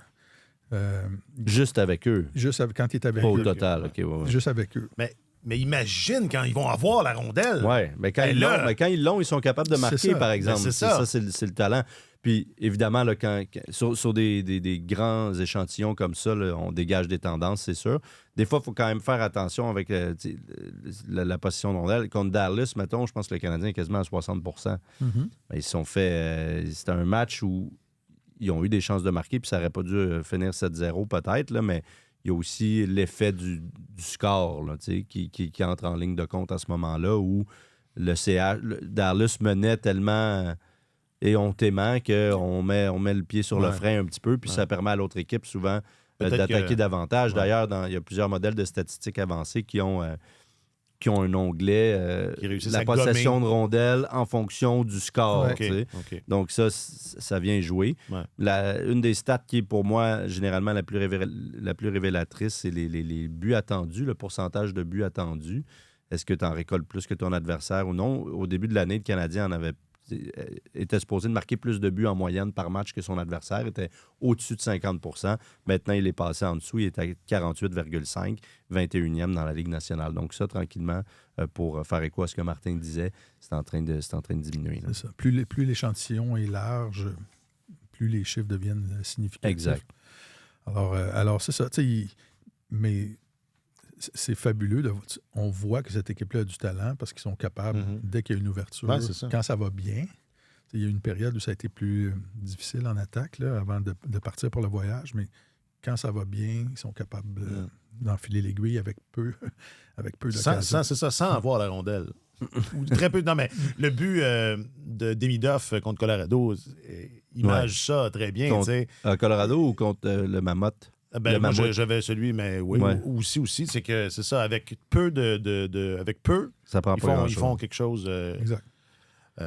juste avec eux? Quand il est avec pas eux. Au total, OK. Juste avec eux. Mais Mais imagine quand ils vont avoir la rondelle. Oui, mais quand ils l'ont, ils sont capables de marquer, par exemple. Ben, c'est ça. C'est le talent. Puis, évidemment, là, sur des grands échantillons comme ça, là, on dégage des tendances, c'est sûr. Des fois, il faut quand même faire attention avec la position de rondelle. Contre Dallas, mettons, je pense que le Canadien est quasiment à 60 %. Ils se sont fait... c'était un match où ils ont eu des chances de marquer, puis ça n'aurait pas dû finir 7-0 peut-être, là, mais il y a aussi l'effet du score là, qui entre en ligne de compte à ce moment-là, où Dallas menait tellement... éhontément qu'on met le pied sur le frein un petit peu, puis ça permet à l'autre équipe souvent d'attaquer davantage. Ouais. D'ailleurs, il y a plusieurs modèles de statistiques avancées qui ont un onglet la possession de rondelles en fonction du score. Ouais. Okay. Donc ça vient jouer. Ouais. Une des stats qui est pour moi généralement la plus révélatrice, c'est les buts attendus, le pourcentage de buts attendus. Est-ce que tu en récoltes plus que ton adversaire ou non? Au début de l'année, le Canadien était supposé de marquer plus de buts en moyenne par match que son adversaire, était au-dessus de 50 %. Maintenant, il est passé en dessous, il est à 48,5, 21e dans la Ligue nationale. Donc ça, tranquillement, pour faire écho à ce que Martin disait, c'est en train de diminuer. C'est ça. Plus l'échantillon est large, plus les chiffres deviennent significatifs. Exact. Alors c'est ça. Mais c'est fabuleux. On voit que cette équipe-là a du talent parce qu'ils sont capables, dès qu'il y a une ouverture, quand ça va bien. Il y a eu une période où ça a été plus difficile en attaque là, avant de partir pour le voyage, mais quand ça va bien, ils sont capables d'enfiler l'aiguille avec peu d'occasion. C'est ça, sans avoir la rondelle. Ou très peu. Non, mais le but de Demidov contre Colorado image ça très bien. Contre Colorado ou contre le Mammoth? Moi, j'avais celui, mais oui, aussi, c'est que c'est ça, avec peu avec peu, ça prend ils font quelque chose. Exact.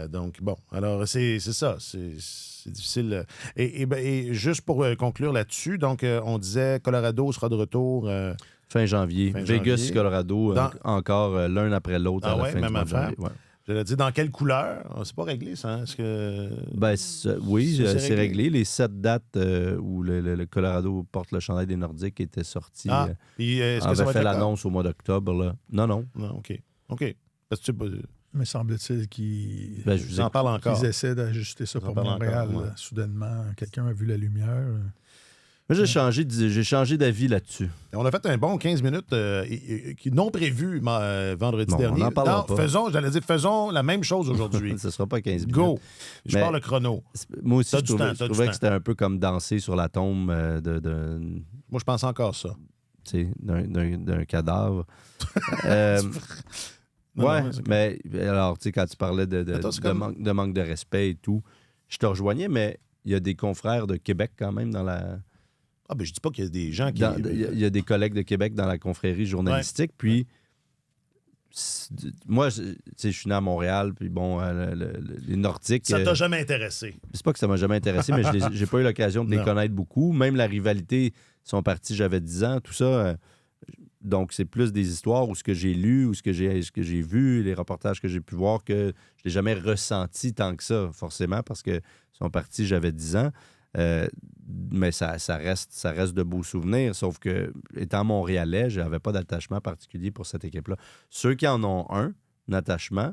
Donc, bon, alors c'est ça, c'est difficile. Et juste pour conclure là-dessus, donc, on disait Colorado sera de retour... fin janvier. Vegas, Colorado, encore l'un après l'autre à la fin du mois de janvier. Ouais. J'allais dire, dans quelle couleur? C'est pas réglé, ça? Hein? Est-ce que... c'est réglé. Les 7 dates où le Colorado porte le chandail des Nordiques étaient sortis. Est-ce que on ça va fait être l'annonce au mois d'octobre. Là. Non. OK. Parce que mais semble-t-il qu'ils en parle encore. Ils essaient d'ajuster ça pour Montréal. Encore, soudainement, quelqu'un a vu la lumière. Moi, j'ai changé d'avis là-dessus. On a fait un bon 15 minutes non prévu vendredi dernier. On n'en parlera pas. Faisons la même chose aujourd'hui. Ce ne sera pas 15 minutes. Go! Je pars le chrono. Moi aussi, je trouvais que c'était un peu comme danser sur la tombe de... Moi, je pense encore ça. D'un cadavre. Mais alors, tu sais, quand tu parlais de manque de respect et tout, je te rejoignais, mais il y a des confrères de Québec quand même dans la... je dis pas qu'il y a des gens qui... Il y a des collègues de Québec dans la confrérie journalistique, puis moi, je suis né à Montréal, puis bon, les Nordiques... Ça t'a jamais intéressé? C'est pas que ça m'a jamais intéressé, mais j'ai pas eu l'occasion de les connaître beaucoup. Même la rivalité, sont partis, j'avais 10 ans, tout ça... Donc, c'est plus des histoires ou ce que j'ai lu ou ce que j'ai vu, les reportages que j'ai pu voir, que je n'ai jamais ressenti tant que ça, forcément, parce qu'ils sont partis, j'avais 10 ans. Mais ça reste de beaux souvenirs, sauf que, étant montréalais, je n'avais pas d'attachement particulier pour cette équipe-là. Ceux qui en ont un attachement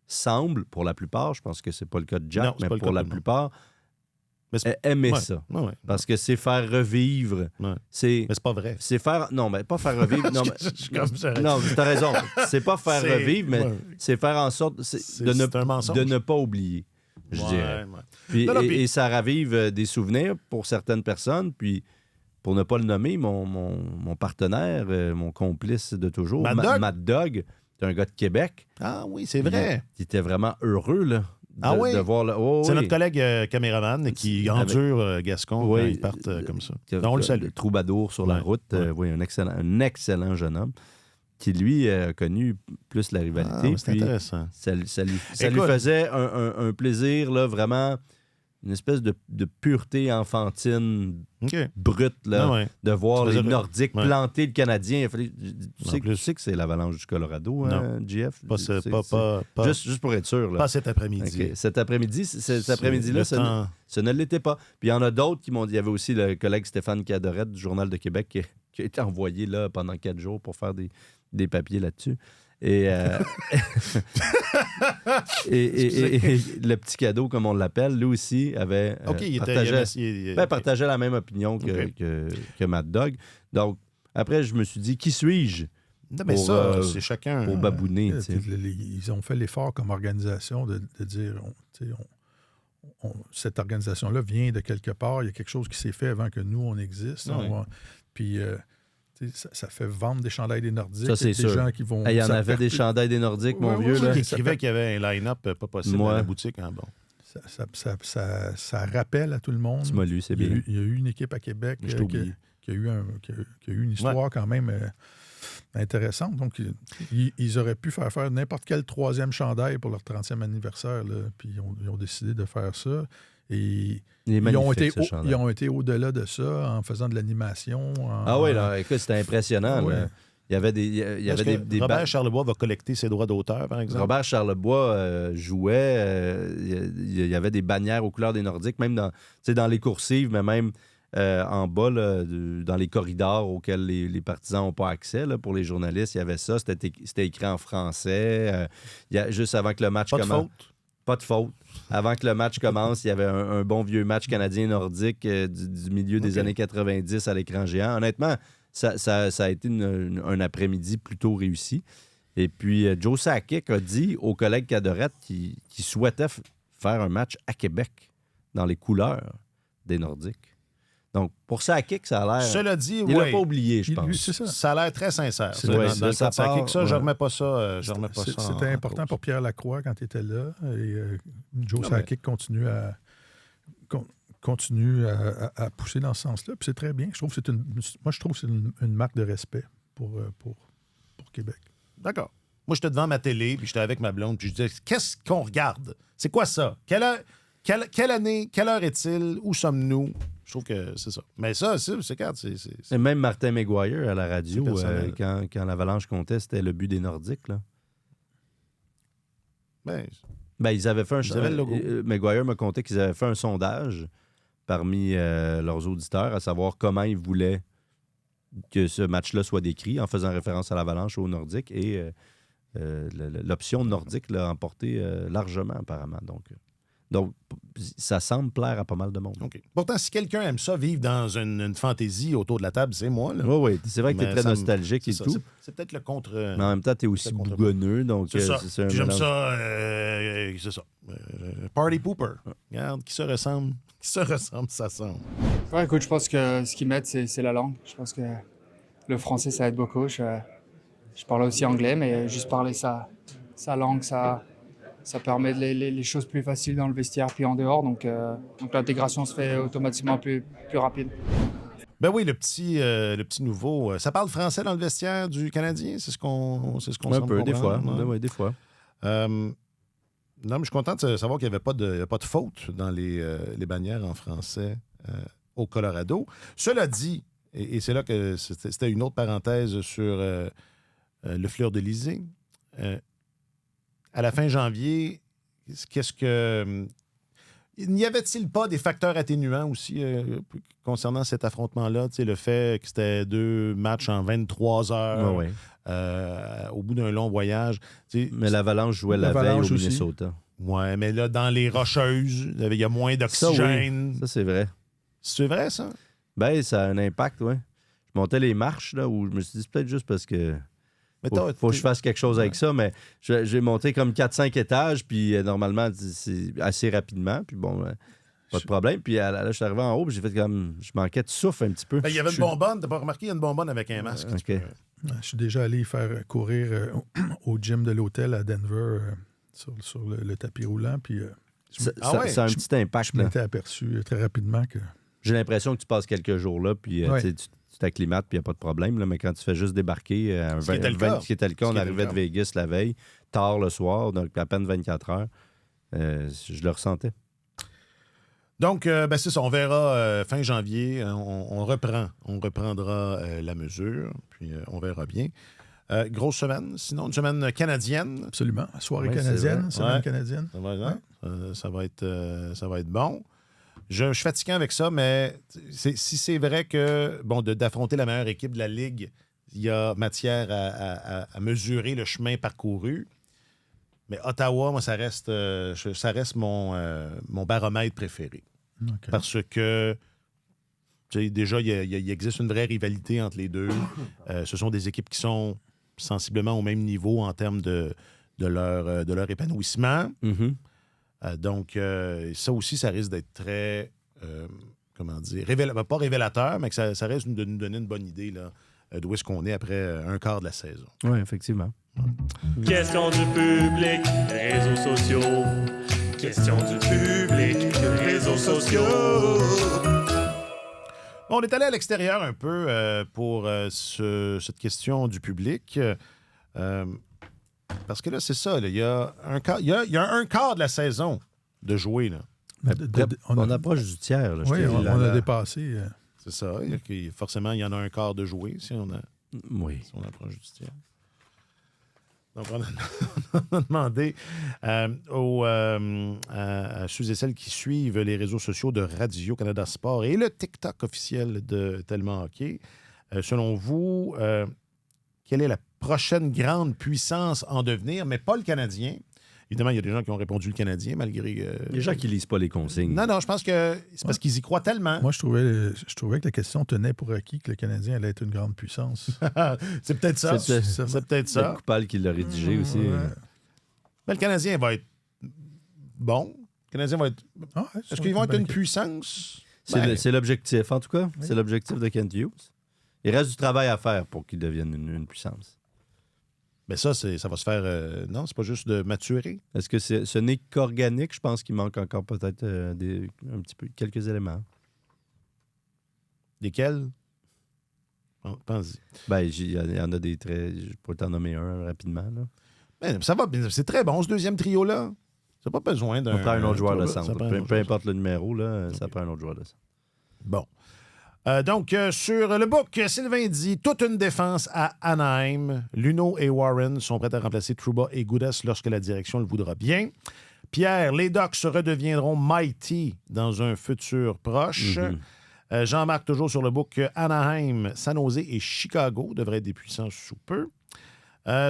semblent, pour la plupart, je pense que c'est pas le cas de Jack, mais pour la plupart... aimer ça. Parce que c'est faire revivre. Mais c'est pas vrai. C'est faire... Non, mais pas faire revivre. Non, t'as raison. C'est pas faire revivre, mais c'est faire en sorte de ne pas oublier, je dirais. Puis, et ça ravive des souvenirs pour certaines personnes. Puis, pour ne pas le nommer, mon partenaire, mon complice de toujours, Mad Dog, c'est un gars de Québec. Ah oui, c'est vrai. Il était vraiment heureux, là. De voir c'est notre collègue caméraman qui endure Gascon quand ils partent comme ça. On le salue. Le troubadour sur la route. Un excellent jeune homme qui, lui, a connu plus la rivalité. C'est intéressant. Ça lui faisait un plaisir, là, vraiment, une espèce de pureté enfantine brute, là, de voir les Nordiques planter le Canadien. Tu sais que c'est l'Avalanche du Colorado, JF? Juste pour être sûr. Là. Pas cet après-midi. Okay. Cet après-midi-là, ça ne l'était pas. Puis il y en a d'autres qui m'ont dit, il y avait aussi le collègue Stéphane Cadoret du Journal de Québec qui a été envoyé là pendant 4 jours pour faire des papiers là-dessus. Et, et le petit cadeau, comme on l'appelle, lui aussi avait partageait la même opinion que Mad Dog. Donc, après, je me suis dit, qui suis-je? Non, mais ça, c'est chacun. Pour babouiner. Ils ont fait l'effort comme organisation de dire cette organisation-là vient de quelque part. Il y a quelque chose qui s'est fait avant que nous, on existe. Puis ça fait vendre des chandails des Nordiques. Ça, c'est sûr. Gens qui vont. Il y en avait des chandails des Nordiques, mon vieux. Qui écrivait qu'il y avait un line-up pas possible dans la boutique. Hein, bon. Ça rappelle à tout le monde. Tu m'as lu, c'est bien. Il y a eu une équipe à Québec qui a eu une histoire quand même intéressante. Donc, ils auraient pu faire n'importe quel 3e chandail pour leur 30e anniversaire. Là, puis ils ont décidé de faire ça. Et ils ont été au-delà de ça en faisant de l'animation. Écoute, c'était impressionnant. Ouais. Là. Il y avait des Robert Charlebois va collecter ses droits d'auteur, par exemple. Robert Charlebois jouait. Il y avait des bannières aux couleurs des Nordiques, même dans les coursives, mais même en bas, là, dans les corridors auxquels les partisans n'ont pas accès. Là, pour les journalistes, il y avait ça. C'était écrit en français. Juste avant que le match commence. Pas de faute. Avant que le match commence, il y avait un bon vieux match canadien-nordique du milieu des années 90 à l'écran géant. Honnêtement, ça a été un après-midi plutôt réussi. Et puis, Joe Sakic a dit aux collègues Cadorette qu'il souhaitait faire un match à Québec dans les couleurs des Nordiques. Donc, pour Sakic, ça a l'air... Cela dit, il l'a pas oublié, je pense. Ça a l'air très sincère. Dans le cas de Sakic, je ne remets pas ça. C'était important pour Pierre Lacroix quand il était là. Et Joe Sakic continue à pousser dans ce sens-là. Puis c'est très bien. Je trouve que c'est une marque de respect pour Québec. D'accord. Moi, j'étais devant ma télé, puis j'étais avec ma blonde, puis je disais, qu'est-ce qu'on regarde? C'est quoi ça? Quelle année? Quelle heure est-il? Où sommes-nous? Je trouve que c'est ça. Mais ça, c'est Et même Martin McGuire à la radio, quand l'Avalanche comptait, c'était le but des Nordiques, là. Ils avaient fait le logo. McGuire me contait qu'ils avaient fait un sondage parmi leurs auditeurs, à savoir comment ils voulaient que ce match-là soit décrit, en faisant référence à l'Avalanche aux Nordiques. Et l'option Nordique l'a emporté largement, apparemment. Donc, ça semble plaire à pas mal de monde. Okay. Pourtant, si quelqu'un aime ça, vivre dans une fantaisie autour de la table, c'est moi. Oui, c'est vrai que tu es très nostalgique et tout. C'est peut-être le contre... Mais en même temps, tu es aussi bougonneux. Donc, c'est ça. J'aime ça. C'est ça. Party pooper. Regarde, qui se ressemble, ça semble. Ouais, écoute, je pense que ce qui m'aide, c'est la langue. Je pense que le français, ça aide beaucoup. Je parle aussi anglais, mais juste parler sa langue, ça permet les choses plus faciles dans le vestiaire puis en dehors. Donc l'intégration se fait automatiquement plus rapide. Ben oui, le petit nouveau. Ça parle français dans le vestiaire du Canadien? C'est ce qu'on un peu, des fois. Ouais. Des fois. Non, mais je suis content de savoir qu'il n'y avait pas de faute dans les bannières en français au Colorado. Cela dit, et c'est là que c'était une autre parenthèse sur le fleur-de-lysée. À la fin janvier, n'y avait-il pas des facteurs atténuants aussi concernant cet affrontement-là? Le fait que c'était 2 matchs en 23 heures au bout d'un long voyage. Mais l'Avalanche jouait la veille au Minnesota. Oui, mais là, dans les Rocheuses, il y a moins d'oxygène. Ça, c'est vrai. C'est vrai, ça? Ben, ça a un impact, oui. Je montais les marches, là, où je me suis dit, c'est peut-être juste parce que faut que je fasse quelque chose avec ça, mais j'ai monté comme 4-5 étages, puis normalement, c'est assez rapidement, puis bon, pas de problème. Puis là, je suis arrivé en haut, puis j'ai fait comme, je manquais de souffle un petit peu. Ben, il y avait une bonbonne, t'as pas remarqué, il y a une bonbonne avec un masque. Okay. Je suis déjà allé faire courir au gym de l'hôtel à Denver sur le tapis roulant, puis ça a un petit impact. Je m'étais aperçu très rapidement que... J'ai l'impression que tu passes quelques jours là, puis tu t'acclimates, puis il n'y a pas de problème. Là, mais quand tu fais juste débarquer, ce qui était le cas, on arrivait de Vegas la veille, tard le soir, donc à peine 24 heures, je le ressentais. Donc, c'est ça, on verra fin janvier, on reprendra la mesure, puis on verra bien. Grosse semaine, sinon une semaine canadienne. Absolument, soirée canadienne, semaine canadienne. Ça va être bon. Je suis fatiguant avec ça, mais si c'est vrai que, d'affronter la meilleure équipe de la Ligue, il y a matière à mesurer le chemin parcouru. Mais Ottawa, moi, ça reste mon baromètre préféré. Okay. Parce que, déjà, il existe une vraie rivalité entre les deux. Ce sont des équipes qui sont sensiblement au même niveau en termes de leur épanouissement. Mm-hmm. Donc, ça aussi, ça risque d'être très, pas révélateur, mais que ça risque de nous donner une bonne idée là, d'où est-ce qu'on est après un quart de la saison. Oui, effectivement. Question du public, réseaux sociaux. Question du public, réseaux sociaux. On est allé à l'extérieur un peu pour cette question du public. Parce que là, c'est ça. Il y a un quart de la saison de jouer. Là. On approche du tiers. Là, oui, on a dépassé. C'est ça. Forcément, il y en a un quart de jouer si on approche du tiers. Donc, on a demandé à ceux et celles qui suivent les réseaux sociaux de Radio-Canada Sport et le TikTok officiel de Tellement Hockey. Selon vous, quelle est la prochaine grande puissance en devenir, mais pas le Canadien? Évidemment, il y a des gens qui ont répondu le Canadien, malgré... Les gens qui lisent pas les consignes. Non, je pense que c'est parce qu'ils y croient tellement. Moi, je trouvais que la question tenait pour acquis que le Canadien allait être une grande puissance. C'est peut-être ça. C'est peut-être ça. C'est le Coupal qui l'a rédigé aussi. Ouais. Mais le Canadien va être bon. Le Canadien va être... Est-ce qu'ils vont être une puissance? C'est l'objectif, en tout cas. Oui. C'est l'objectif de Kent Hughes. Il reste du travail à faire pour qu'il devienne une puissance. Mais ça va se faire... non, c'est pas juste de maturer. Est-ce que ce n'est qu'organique? Je pense qu'il manque encore peut-être un petit peu quelques éléments. Lesquels? Pense-y. Il y en a des traits... Je pourrais t'en nommer un rapidement. Là. Ben, ça va, c'est très bon, ce deuxième trio-là. Ça n'a pas besoin d'un... Ça prend un autre joueur de centre. Peu importe le numéro, là, ça prend un autre joueur de centre. Bon. Donc, sur le book, Sylvain dit « Toute une défense à Anaheim. Luneau et Warren sont prêts à remplacer Trouba et Gudas lorsque la direction le voudra bien. Pierre, les Ducks redeviendront mighty dans un futur proche. Mm-hmm. Jean-Marc, toujours sur le book, Anaheim, San Jose et Chicago devraient être des puissances sous peu.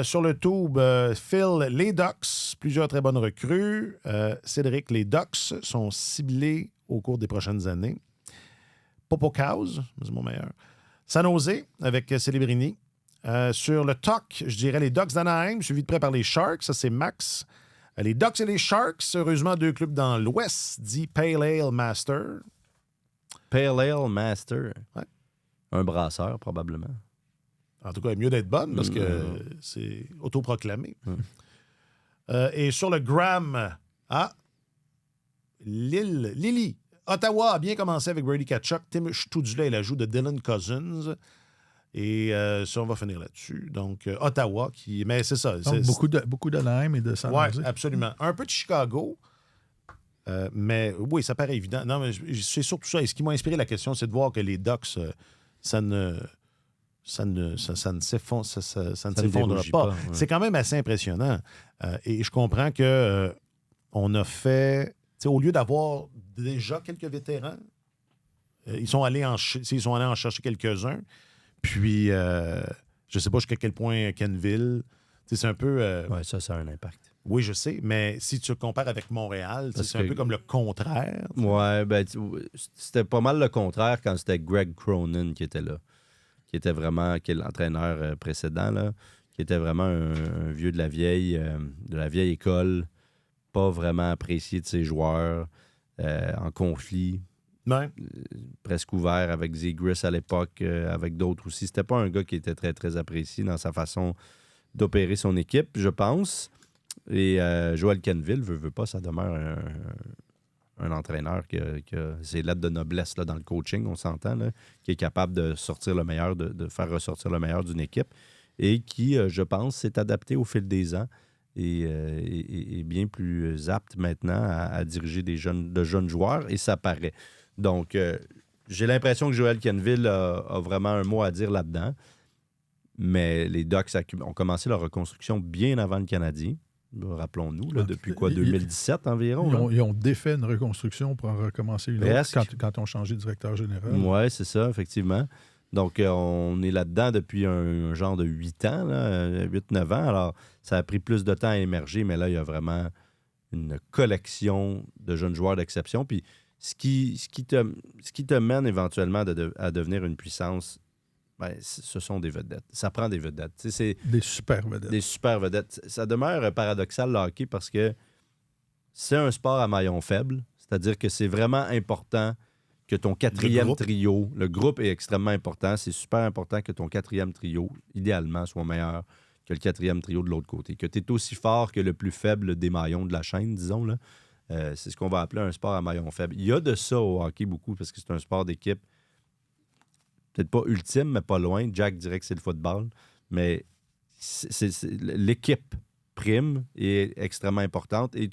Sur le tube, Phil, les Ducks, plusieurs très bonnes recrues. Cédric, les Ducks sont ciblés au cours des prochaines années. Popocause, c'est mon meilleur. San Jose, avec Celebrini. Sur le TOC, je dirais les Ducks d'Anaheim, suivis de près par les Sharks. Ça, c'est Max. Les Ducks et les Sharks, heureusement, deux clubs dans l'Ouest, dit Pale Ale Master. Pale Ale Master. Ouais. Un brasseur, probablement. En tout cas, mieux d'être bonne parce que c'est autoproclamé. Et sur le Gram, Lily. Ottawa a bien commencé avec Brady Tkachuk. Tim Stützle et l'ajout de Dylan Cousins. Et ça, on va finir là-dessus. Donc, Ottawa, mais c'est ça. Donc, beaucoup d'Anaheim et de San Jose. Oui, absolument. Un peu de Chicago. Mais oui, ça paraît évident. Non, mais c'est surtout ça. Et ce qui m'a inspiré la question, c'est de voir que les Ducks, ça ne s'effondrera pas. Ouais. C'est quand même assez impressionnant. Et je comprends que on a fait... Au lieu d'avoir déjà quelques vétérans, ils sont allés en chercher quelques-uns. Puis, je ne sais pas jusqu'à quel point Kenville... C'est un peu... Oui, ça a un impact. Oui, je sais, mais si tu compares avec Montréal, c'est un peu comme le contraire. Oui, c'était pas mal le contraire quand c'était Greg Cronin qui était là. Qui est l'entraîneur précédent, là, qui était vraiment un vieux de la vieille école, pas vraiment apprécié de ses joueurs, en conflit, presque ouvert avec Zegras à l'époque, avec d'autres aussi. C'était pas un gars qui était très, très apprécié dans sa façon d'opérer son équipe, je pense. Et Joel Kenville, veut pas, ça demeure un entraîneur qui a ses lettres de noblesse là, dans le coaching, on s'entend, là, qui est capable de sortir le meilleur, de faire ressortir le meilleur d'une équipe et qui, je pense, s'est adapté au fil des ans et est bien plus apte maintenant à diriger de jeunes joueurs et ça paraît. Donc, j'ai l'impression que Joel Kenville a vraiment un mot à dire là-dedans, mais les Ducks ont commencé leur reconstruction bien avant le Canadien. Rappelons-nous, là, depuis 2017 environ. Ils ont défait une reconstruction pour en recommencer une autre quand ils ont changé de directeur général. Oui, c'est ça, effectivement. Donc, on est là-dedans depuis un genre de 8 ans, 8-9 ans. Alors, ça a pris plus de temps à émerger, mais là, il y a vraiment une collection de jeunes joueurs d'exception. Puis, ce qui te mène éventuellement à devenir une puissance, ce sont des vedettes. Ça prend des vedettes. C'est des super vedettes. Des super vedettes. Ça demeure paradoxal, le hockey, parce que c'est un sport à maillon faible. C'est-à-dire que c'est vraiment important que ton quatrième trio, le groupe est extrêmement important. C'est super important que ton quatrième trio, idéalement, soit meilleur que le quatrième trio de l'autre côté. Que tu es aussi fort que le plus faible des maillons de la chaîne, disons. Là. C'est ce qu'on va appeler un sport à maillon faible. Il y a de ça au hockey beaucoup, parce que c'est un sport d'équipe. Peut-être pas ultime, mais pas loin. Jack dirait que c'est le football. Mais l'équipe prime est extrêmement importante et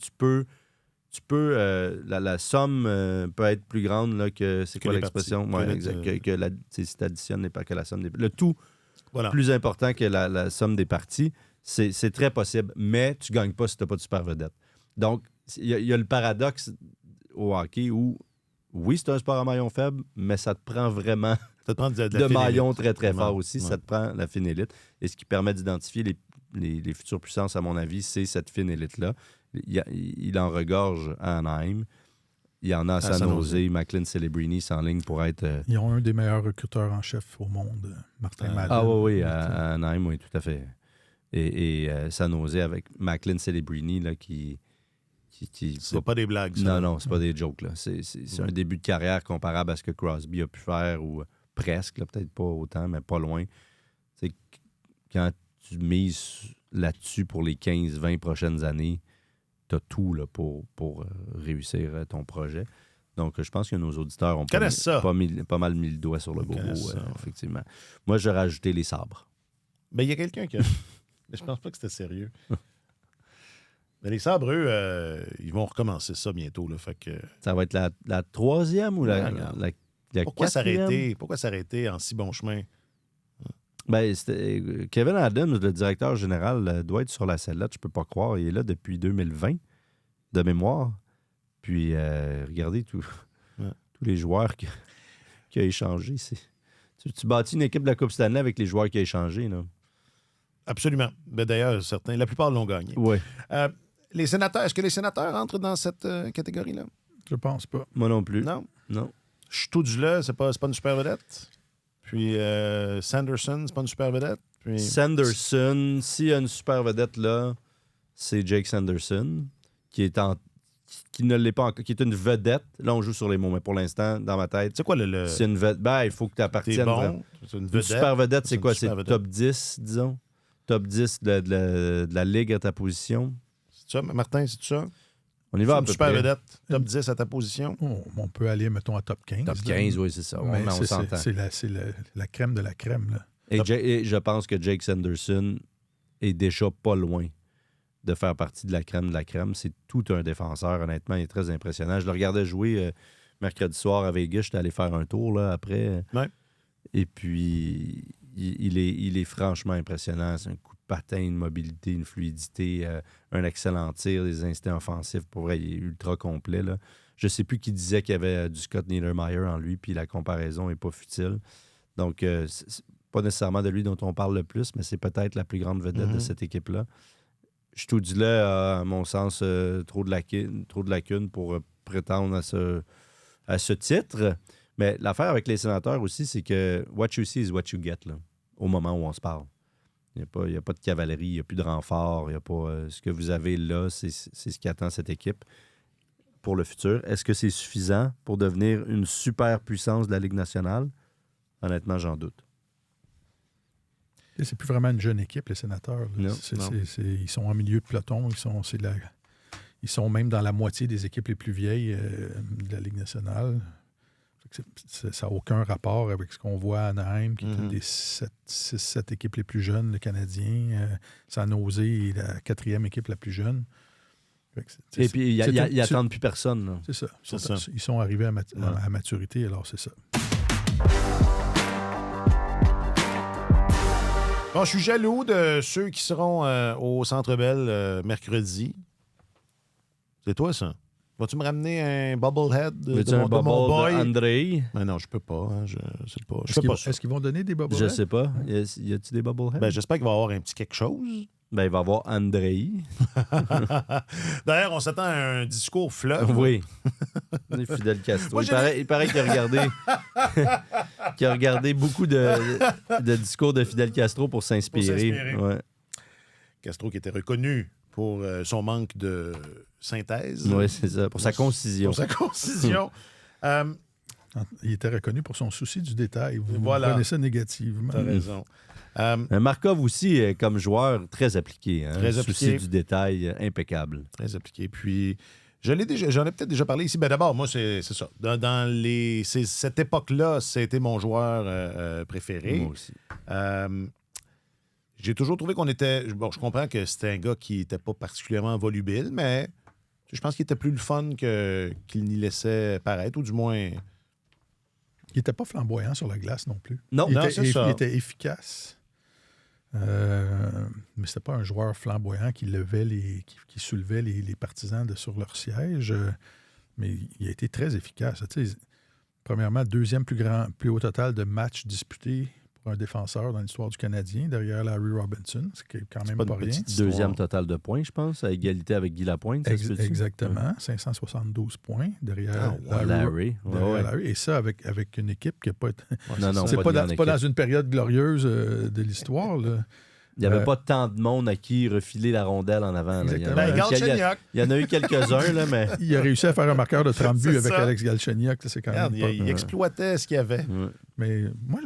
la somme peut être plus grande là, que... C'est quoi l'expression? Oui, exact. Si tu additionnes pas que la somme des... Le tout plus important que la somme des parties, c'est très possible. Mais tu ne gagnes pas si tu n'as pas de super vedette. Donc, il y a le paradoxe au hockey où, oui, c'est un sport à maillon faible, mais ça te prend vraiment de maillons très, très forts aussi. Ouais. Ça te prend la fine élite. Et ce qui permet d'identifier les futures puissances, à mon avis, c'est cette fine élite-là. Il en regorge à Anaheim. Il y en a à San Jose. Macklin Celebrini s'enligne pour être... Ils ont un des meilleurs recruteurs en chef au monde, Martin Madden. Ah oui, à Anaheim, oui, tout à fait. Et San Jose avec Macklin Celebrini, là, qui c'est pas des blagues, ça. Non, c'est pas des jokes. Là. C'est un début de carrière comparable à ce que Crosby a pu faire, ou presque, là, peut-être pas autant, mais pas loin. C'est quand tu mises là-dessus pour les 15-20 prochaines années, tu as tout là, pour réussir ton projet. Donc, je pense que nos auditeurs ont pas mal mis le doigt sur le bobo, effectivement. Moi, j'aurais rajouté les sabres. Ben, il y a quelqu'un qui a... Mais je pense pas que c'était sérieux. Mais les sabres, eux, ils vont recommencer ça bientôt. Là, fait que... Ça va être la troisième ou la Pourquoi quatrième? Pourquoi s'arrêter en si bon chemin? Ben, Kevin Adams, le directeur général, doit être sur la sellette, je peux pas croire. Il est là depuis 2020, de mémoire. Puis, regardez tous les joueurs qu'il a échangés. Tu bâtis une équipe de la Coupe Stanley avec les joueurs qu'il a échangés, là. Absolument. Ben, d'ailleurs, la plupart l'ont gagné. Oui. Les sénateurs, est-ce que les sénateurs entrent dans cette catégorie-là? Je pense pas. Moi non plus. Non. Stoudzle, c'est pas une super vedette. Puis Sanderson, c'est pas une super vedette. Puis... Sanderson, s'il y a une super vedette là, c'est Jake Sanderson, qui ne l'est pas encore, qui est une vedette. Là, on joue sur les mots, mais pour l'instant, dans ma tête, c'est quoi c'est une vedette. Ben, il faut que tu appartiennes. C'est une vedette. Une super vedette, c'est quoi? C'est vedette. Top 10, disons? Top 10 de la ligue à ta position. C'est ça, Martin, c'est ça? On y va à peu super près. Vedette, top 10 à ta position. On peut aller, mettons, à top 15. Top 15, oui, c'est ça. Mais on s'entend. C'est la crème de la crème. Là. Et je pense que Jake Sanderson est déjà pas loin de faire partie de la crème de la crème. C'est tout un défenseur, honnêtement. Il est très impressionnant. Je le regardais jouer mercredi soir à Vegas. J'étais allé faire un tour là, après. Ouais. Et puis, il est franchement impressionnant. C'est un coup de patin, une mobilité, une fluidité, un excellent tir, des instincts offensifs. Pour vrai, il est ultra complet. Là. Je ne sais plus qui disait qu'il y avait du Scott Niedermayer en lui, puis la comparaison n'est pas futile. Donc, c'est pas nécessairement de lui dont on parle le plus, mais c'est peut-être la plus grande vedette de cette équipe-là. Stoudzle a, à mon sens, trop de lacunes pour prétendre à ce titre. Mais l'affaire avec les sénateurs aussi, c'est que what you see is what you get, là, au moment où on se parle. Il n'y a pas de cavalerie, il n'y a plus de renfort, il n'y a pas... ce que vous avez là, c'est ce qui attend cette équipe pour le futur. Est-ce que c'est suffisant pour devenir une super puissance de la Ligue nationale? Honnêtement, j'en doute. C'est plus vraiment une jeune équipe, les sénateurs. Non. Ils sont en milieu de peloton. Ils sont même dans la moitié des équipes les plus vieilles de la Ligue nationale. Ça n'a aucun rapport avec ce qu'on voit à Anaheim, qui est une des 6-7 équipes les plus jeunes, le Canadien. San Jose est la 4e équipe la plus jeune. Et puis, ils n'attendent plus personne. Là. C'est ça. Ils sont arrivés à maturité, alors c'est ça. Bon, je suis jaloux de ceux qui seront au Centre Bell mercredi. C'est toi, ça? Vas-tu me ramener un Bubblehead de mon boy? André? Mais non, je peux pas. Hein, je sais pas. Est-ce qu'ils vont donner des Bubbleheads? Je sais pas. Y a-t-il des Bubbleheads? Ben, j'espère qu'il va y avoir un petit quelque chose. Ben, il va y avoir André. D'ailleurs, on s'attend à un discours fleuve. Oui. Fidel Castro. Il paraît qu'il a regardé qu'il a regardé beaucoup de discours de Fidel Castro pour s'inspirer. Ouais. Castro qui était reconnu pour son manque de synthèse. Oui, c'est ça. Pour sa concision. Il était reconnu pour son souci du détail. Vous prenez ça négativement. T'as raison. Markov aussi, comme joueur, très appliqué. Hein? Très appliqué. Souci du détail, impeccable. Très appliqué. Puis, j'en ai peut-être déjà parlé ici. Ben, d'abord, moi, c'est ça. Dans cette époque-là, c'était mon joueur préféré. Moi aussi. J'ai toujours trouvé qu'on était... Bon, je comprends que c'était un gars qui n'était pas particulièrement volubile, mais je pense qu'il était plus le fun qu'il n'y laissait paraître, ou du moins... Il n'était pas flamboyant sur la glace non plus. Non, il il était efficace. Mais c'était pas un joueur flamboyant qui soulevait les partisans sur leur siège. Mais il a été très efficace. Tu sais, premièrement, deuxième plus haut total de matchs disputés pour un défenseur dans l'histoire du Canadien, derrière Larry Robinson, ce qui est quand même pas rien. Deuxième total de points, je pense, à égalité avec Guy Lapointe. Exactement, 572 points derrière Larry. Et ça, avec une équipe qui n'a pas été... Non, c'est pas dans une période glorieuse de l'histoire, là. Il n'y avait pas tant de monde à qui refiler la rondelle en avant. Là. Il y en a eu quelques-uns, là, mais... Il a réussi à faire un marqueur de 30 buts avec Alex Galchenyuk. C'est quand même il exploitait ce qu'il y avait. Mais moi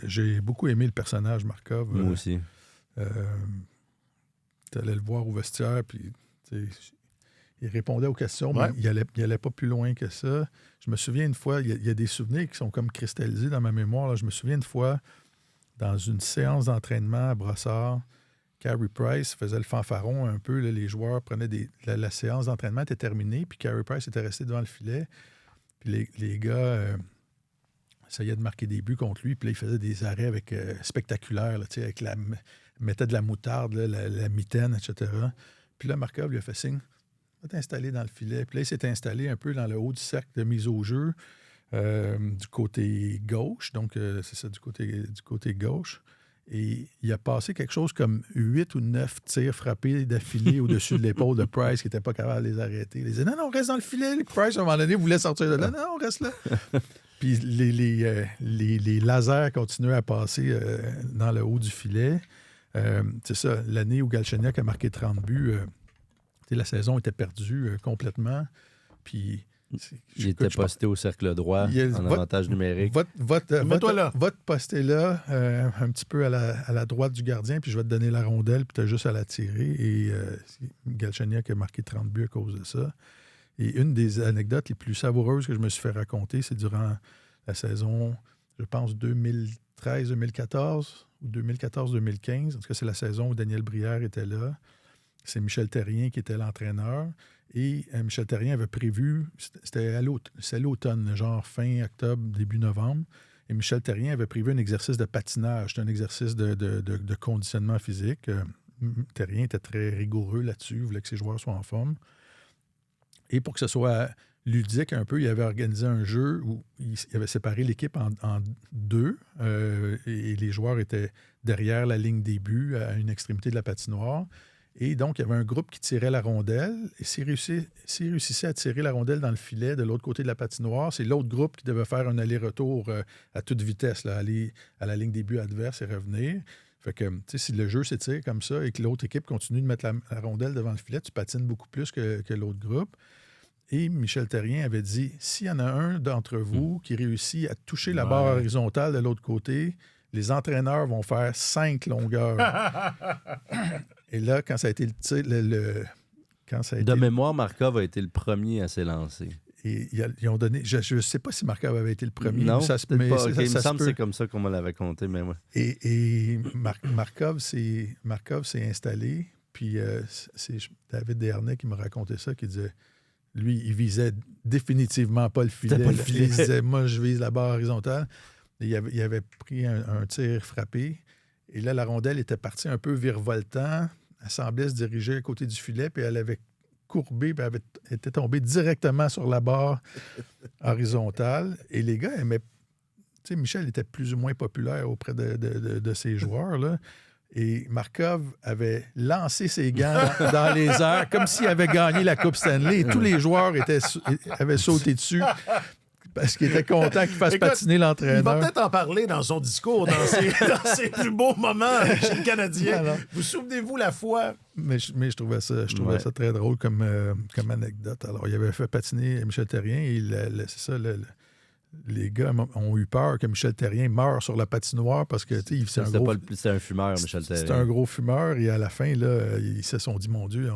j'ai beaucoup aimé le personnage Markov. Moi aussi. Tu allais le voir au vestiaire, puis il répondait aux questions, mais il allait pas plus loin que ça. Je me souviens une fois, il y a des souvenirs qui sont comme cristallisés dans ma mémoire. Là. Je me souviens une fois, dans une séance d'entraînement à Brossard, Carey Price faisait le fanfaron un peu. Là, les joueurs prenaient la séance d'entraînement était terminée, puis Carey Price était resté devant le filet. Puis les gars essayaient de marquer des buts contre lui, puis là, il faisait des arrêts spectaculaires, là, avec mettait de la moutarde, là, la mitaine, etc. Puis là, Markov lui a fait signe, va t'installer dans le filet. Puis là, il s'est installé un peu dans le haut du cercle de mise au jeu, du côté gauche, donc c'est ça, du côté gauche. Et il a passé quelque chose comme 8 ou 9 tirs frappés d'affilée au-dessus de l'épaule de Price, qui n'était pas capable de les arrêter. Il disait, non, reste dans le filet. Price, à un moment donné, voulait sortir de là. Non, reste là. Puis les lasers continuaient à passer dans le haut du filet. C'est ça, l'année où Galchenyuk a marqué 30 buts, la saison était perdue complètement. Puis... Il était posté au cercle droit en avantage numérique. Va te poster là, un petit peu à la droite du gardien, puis je vais te donner la rondelle, puis tu as juste à la tirer. Et Galchenyuk a marqué 30 buts à cause de ça. Et une des anecdotes les plus savoureuses que je me suis fait raconter, c'est durant la saison, je pense, 2013-2014 ou 2014-2015. En tout cas, c'est la saison où Daniel Brière était là. C'est Michel Therrien qui était l'entraîneur. Et Michel Therrien avait prévu, c'était l'automne, genre fin octobre, début novembre, et Michel Therrien avait prévu un exercice de patinage, c'était un exercice de conditionnement physique. Therrien était très rigoureux là-dessus, il voulait que ses joueurs soient en forme. Et pour que ce soit ludique un peu, il avait organisé un jeu où il avait séparé l'équipe en deux, et les joueurs étaient derrière la ligne des buts, à une extrémité de la patinoire. Et donc, il y avait un groupe qui tirait la rondelle. Et s'il réussissait à tirer la rondelle dans le filet de l'autre côté de la patinoire, c'est l'autre groupe qui devait faire un aller-retour à toute vitesse, là, aller à la ligne des buts adverse et revenir. Fait que, tu sais, si le jeu s'étire comme ça et que l'autre équipe continue de mettre la rondelle devant le filet, tu patines beaucoup plus que l'autre groupe. Et Michel Therrien avait dit, s'il y en a un d'entre vous qui réussit à toucher la barre horizontale de l'autre côté, les entraîneurs vont faire 5 longueurs. Et là, quand ça a été De mémoire, Markov a été le premier à s'élancer. Et ils ont donné... Je ne sais pas si Markov avait été le premier. Non, ça il me semble que c'est comme ça qu'on me l'avait compté. Mais ouais. Et Markov s'est installé. Puis c'est David Desharnais qui m'a raconté ça, qui disait... Lui, il visait définitivement pas le filet. Il disait, moi, je vise la barre horizontale. Il avait pris un tir frappé. Et là, la rondelle était partie un peu virevoltant. Elle semblait se diriger à côté du filet, puis elle avait courbé, puis elle était tombée directement sur la barre horizontale. Et les gars aimaient... Tu sais, Michel était plus ou moins populaire auprès de ses joueurs, là. Et Markov avait lancé ses gants dans les airs comme s'il avait gagné la Coupe Stanley. Et tous les joueurs avaient sauté dessus parce qu'il était content qu'il fasse patiner l'entraîneur. Il va peut-être en parler dans son discours, dans ses plus beaux moments chez le Canadien. Alors, vous souvenez-vous la fois? Mais je trouvais ça très drôle comme anecdote. Alors, il avait fait patiner Michel Therrien et c'est ça, les gars ont eu peur que Michel Therrien meure sur la patinoire parce que c'était un fumeur, Michel Therrien. C'était un gros fumeur et à la fin, là, ils se sont dit, mon Dieu,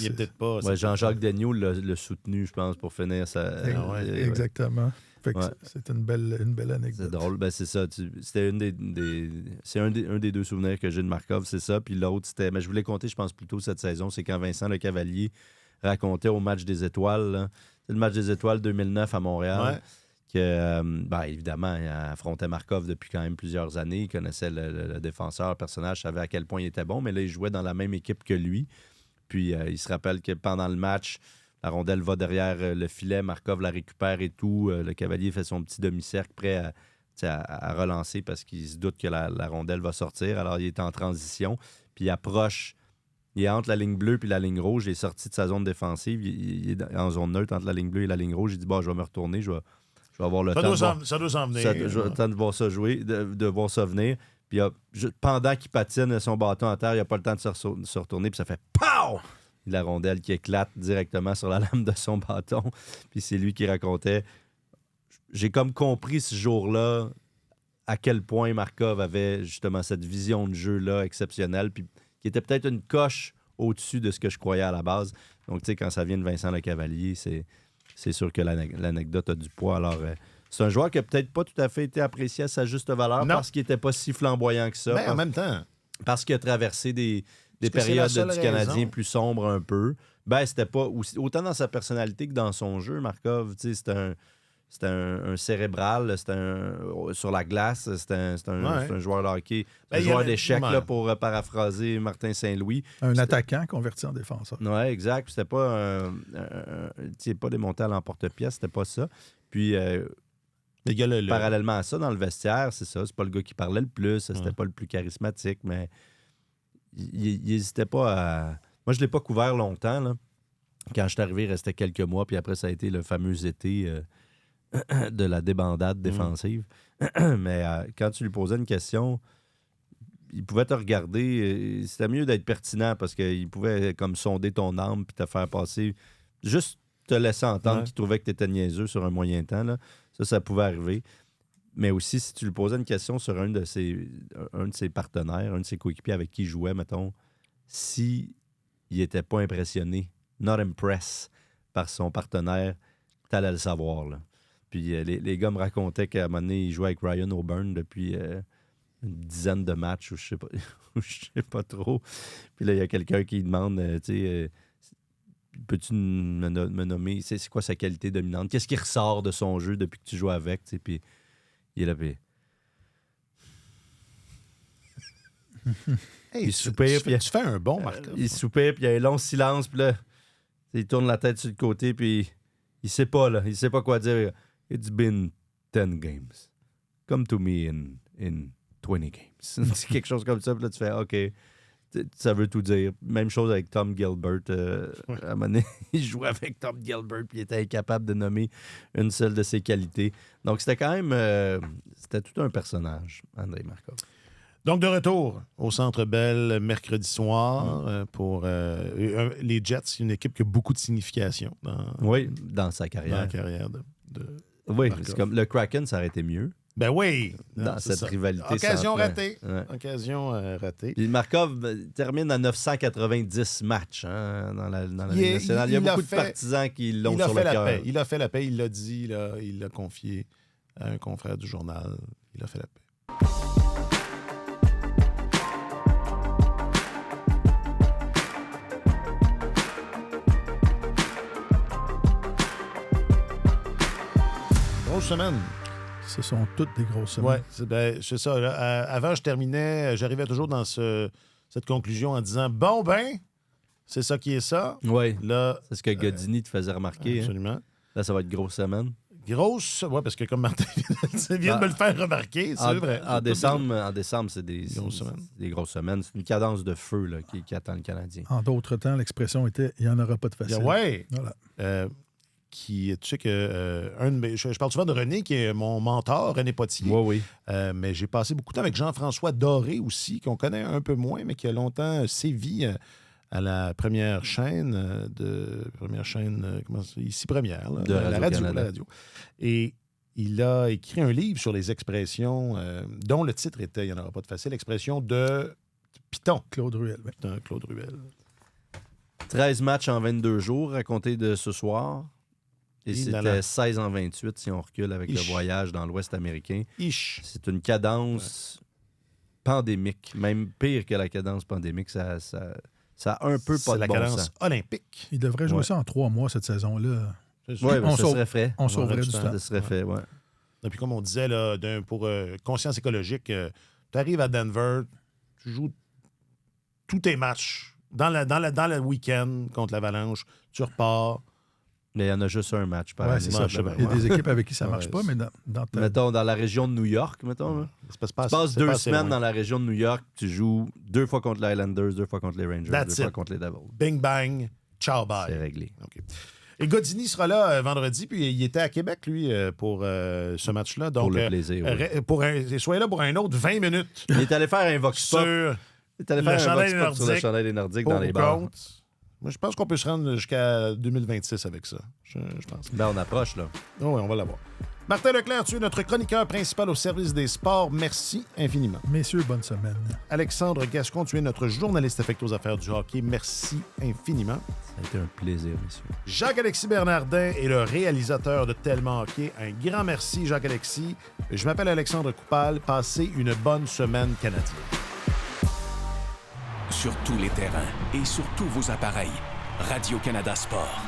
il est peut-être pas. Ouais, Jean-Jacques Daigneault l'a soutenu, je pense, pour finir sa. Exactement. Fait que c'est une belle anecdote. C'est drôle, c'est ça. C'était c'est un des deux souvenirs que j'ai de Markov, c'est ça. Puis l'autre, c'était. Mais je voulais compter, je pense, plutôt cette saison, c'est quand Vincent Lecavalier racontait au match des étoiles. Là. C'est le match des étoiles 2009 à Montréal. Ouais. Que, évidemment, il affrontait Markov depuis quand même plusieurs années. Il connaissait le défenseur, le personnage, savait à quel point il était bon, mais là, il jouait dans la même équipe que lui. Puis, il se rappelle que pendant le match, la rondelle va derrière le filet, Markov la récupère et tout. Le Cavalier fait son petit demi-cercle prêt à relancer parce qu'il se doute que la rondelle va sortir. Alors, il est en transition, puis il approche. Il est entre la ligne bleue et la ligne rouge. Il est sorti de sa zone défensive. Il est en zone neutre entre la ligne bleue et la ligne rouge. Il dit, je vais me retourner, je vais avoir le temps ça doit s'en venir. Le temps de voir ça jouer, de voir ça venir. Puis pendant qu'il patine son bâton à terre, il n'a pas le temps de se retourner. Puis ça fait POW! La rondelle qui éclate directement sur la lame de son bâton. Puis c'est lui qui racontait. J'ai comme compris ce jour-là à quel point Markov avait justement cette vision de jeu-là exceptionnelle. Puis qui était peut-être une coche au-dessus de ce que je croyais à la base. Donc, tu sais, quand ça vient de Vincent Lecavalier, c'est sûr que l'anecdote a du poids. Alors, c'est un joueur qui n'a peut-être pas tout à fait été apprécié à sa juste valeur parce qu'il n'était pas si flamboyant que ça. Mais en même temps. Parce qu'il a traversé des périodes du Canadien plus sombres un peu. C'était pas autant dans sa personnalité que dans son jeu, Markov. C'était un cérébral, sur la glace, c'était un joueur de hockey, un joueur d'échecs, là, pour paraphraser Martin Saint-Louis. Un attaquant converti en défenseur. Oui, exact. C'était pas pas démonté à l'emporte-pièce, c'était pas ça. Puis, parallèlement à ça, dans le vestiaire, c'est ça, c'est pas le gars qui parlait le plus, c'était pas le plus charismatique, mais il n'hésitait pas à... Moi, je l'ai pas couvert longtemps, là. Quand je suis arrivé, il restait quelques mois, puis après, ça a été le fameux été... de la débandade défensive. Mais quand tu lui posais une question, il pouvait te regarder. C'était mieux d'être pertinent parce qu'il pouvait comme sonder ton âme puis te faire passer, juste te laisser entendre qu'il trouvait que tu étais niaiseux sur un moyen temps. Là. Ça pouvait arriver. Mais aussi, si tu lui posais une question sur un de ses partenaires, un de ses coéquipiers avec qui il jouait, mettons, s'il n'était pas impressionné, not impressed par son partenaire, t'allais le savoir, là. Puis les gars me racontaient qu'à un moment donné, ils jouaient avec Ryan O'Byrne depuis une dizaine de matchs, ou je sais pas trop. Puis là, il y a quelqu'un qui demande, peux-tu me nommer, c'est quoi sa qualité dominante? Qu'est-ce qui ressort de son jeu depuis que tu joues avec? T'sais? Puis il est là, puis... il soupire, puis tu fais un bon Markov. Il soupire, puis il y a un long silence, puis là, il tourne la tête sur le côté, puis il sait pas, là. Il sait pas quoi dire. It's been 10 games. Come to me in 20 games. C'est quelque chose comme ça. Puis là, tu fais, OK, ça veut tout dire. Même chose avec Tom Gilbert. À un moment donné, il jouait avec Tom Gilbert puis il était incapable de nommer une seule de ses qualités. Donc, c'était quand même... c'était tout un personnage, Andrei Markov. Donc, de retour au Centre Bell mercredi soir pour les Jets. C'est une équipe qui a beaucoup de signification dans sa carrière. Dans la carrière de oui, c'est comme le Kraken, ça aurait été mieux. Ben oui! Dans cette rivalité. Occasion ratée. Ouais. Occasion ratée. Puis Markov termine à 990 matchs dans la Ligue nationale. Il y a beaucoup de partisans qui l'ont sur le cœur. Il a fait la paix, il l'a dit, là, il l'a confié à un confrère du journal. Il a fait la paix. Grosse semaine. Ce sont toutes des grosses semaines. Oui, c'est ça. Là. Avant, j'arrivais toujours dans cette conclusion en disant, bon, c'est ça qui est ça. Oui, là, c'est ce que Godini te faisait remarquer. Absolument. Hein? Là, ça va être grosse semaine. Oui, parce que comme Martin vient de me le faire remarquer, c'est vrai. En décembre, c'est des grosses semaines. C'est une cadence de feu là, qui attend le Canadien. En d'autres temps, l'expression était « il n'y en aura pas de facile ». Oui. Voilà. Tu sais que je parle souvent de René, qui est mon mentor, René Potier. Oui. Mais j'ai passé beaucoup de temps avec Jean-François Doré aussi, qu'on connaît un peu moins, mais qui a longtemps sévi à la première chaîne ici première, là, de la radio. Et il a écrit un livre sur les expressions, dont le titre était, il n'y en aura pas de facile, l'expression de Python. Claude Ruel. Oui. Claude Ruel. 13 matchs en 22 jours à compter de ce soir. Et c'était 16 en 28 si on recule avec le voyage dans l'Ouest américain. C'est une cadence pandémique, même pire que la cadence pandémique. Ça a un peu pas de bon sens. C'est la cadence olympique. Il devrait jouer ça en 3 mois cette saison-là. Oui, ça serait fait. On sauverait du temps. Ça serait fait, oui. Et puis comme on disait, là, pour conscience écologique, tu arrives à Denver, tu joues tous tes matchs dans le week-end contre l'Avalanche, tu repars. Mais il y en a juste un match par année. C'est ça. Il y a des équipes avec qui ça ne marche pas, mais mettons, dans la région de New York, mettons. Là. Tu passes 2 semaines dans la région de New York, tu joues 2 fois contre les Islanders, 2 fois contre les Rangers, 2 fois contre les Devils. Bing, bang, ciao, bye. C'est réglé. Okay. Et Godini sera là vendredi, puis il était à Québec, lui, pour ce match-là. Donc, pour le plaisir, soyez là pour un autre 20 minutes. Il est allé faire un vox pop. Il est allé faire un vox pop sur le chandail des Nordiques dans les bars. Moi, je pense qu'on peut se rendre jusqu'à 2026 avec ça. Je pense. Ben, on approche, là. Oh, oui, on va l'avoir. Martin Leclerc, tu es notre chroniqueur principal au service des sports. Merci infiniment. Messieurs, bonne semaine. Alexandre Gascon, tu es notre journaliste affecté aux affaires du hockey. Merci infiniment. Ça a été un plaisir, messieurs. Jacques-Alexis Bernardin est le réalisateur de Tellement Hockey. Un grand merci, Jacques-Alexis. Je m'appelle Alexandre Coupal. Passez une bonne semaine canadienne. Sur tous les terrains et sur tous vos appareils, Radio-Canada Sport.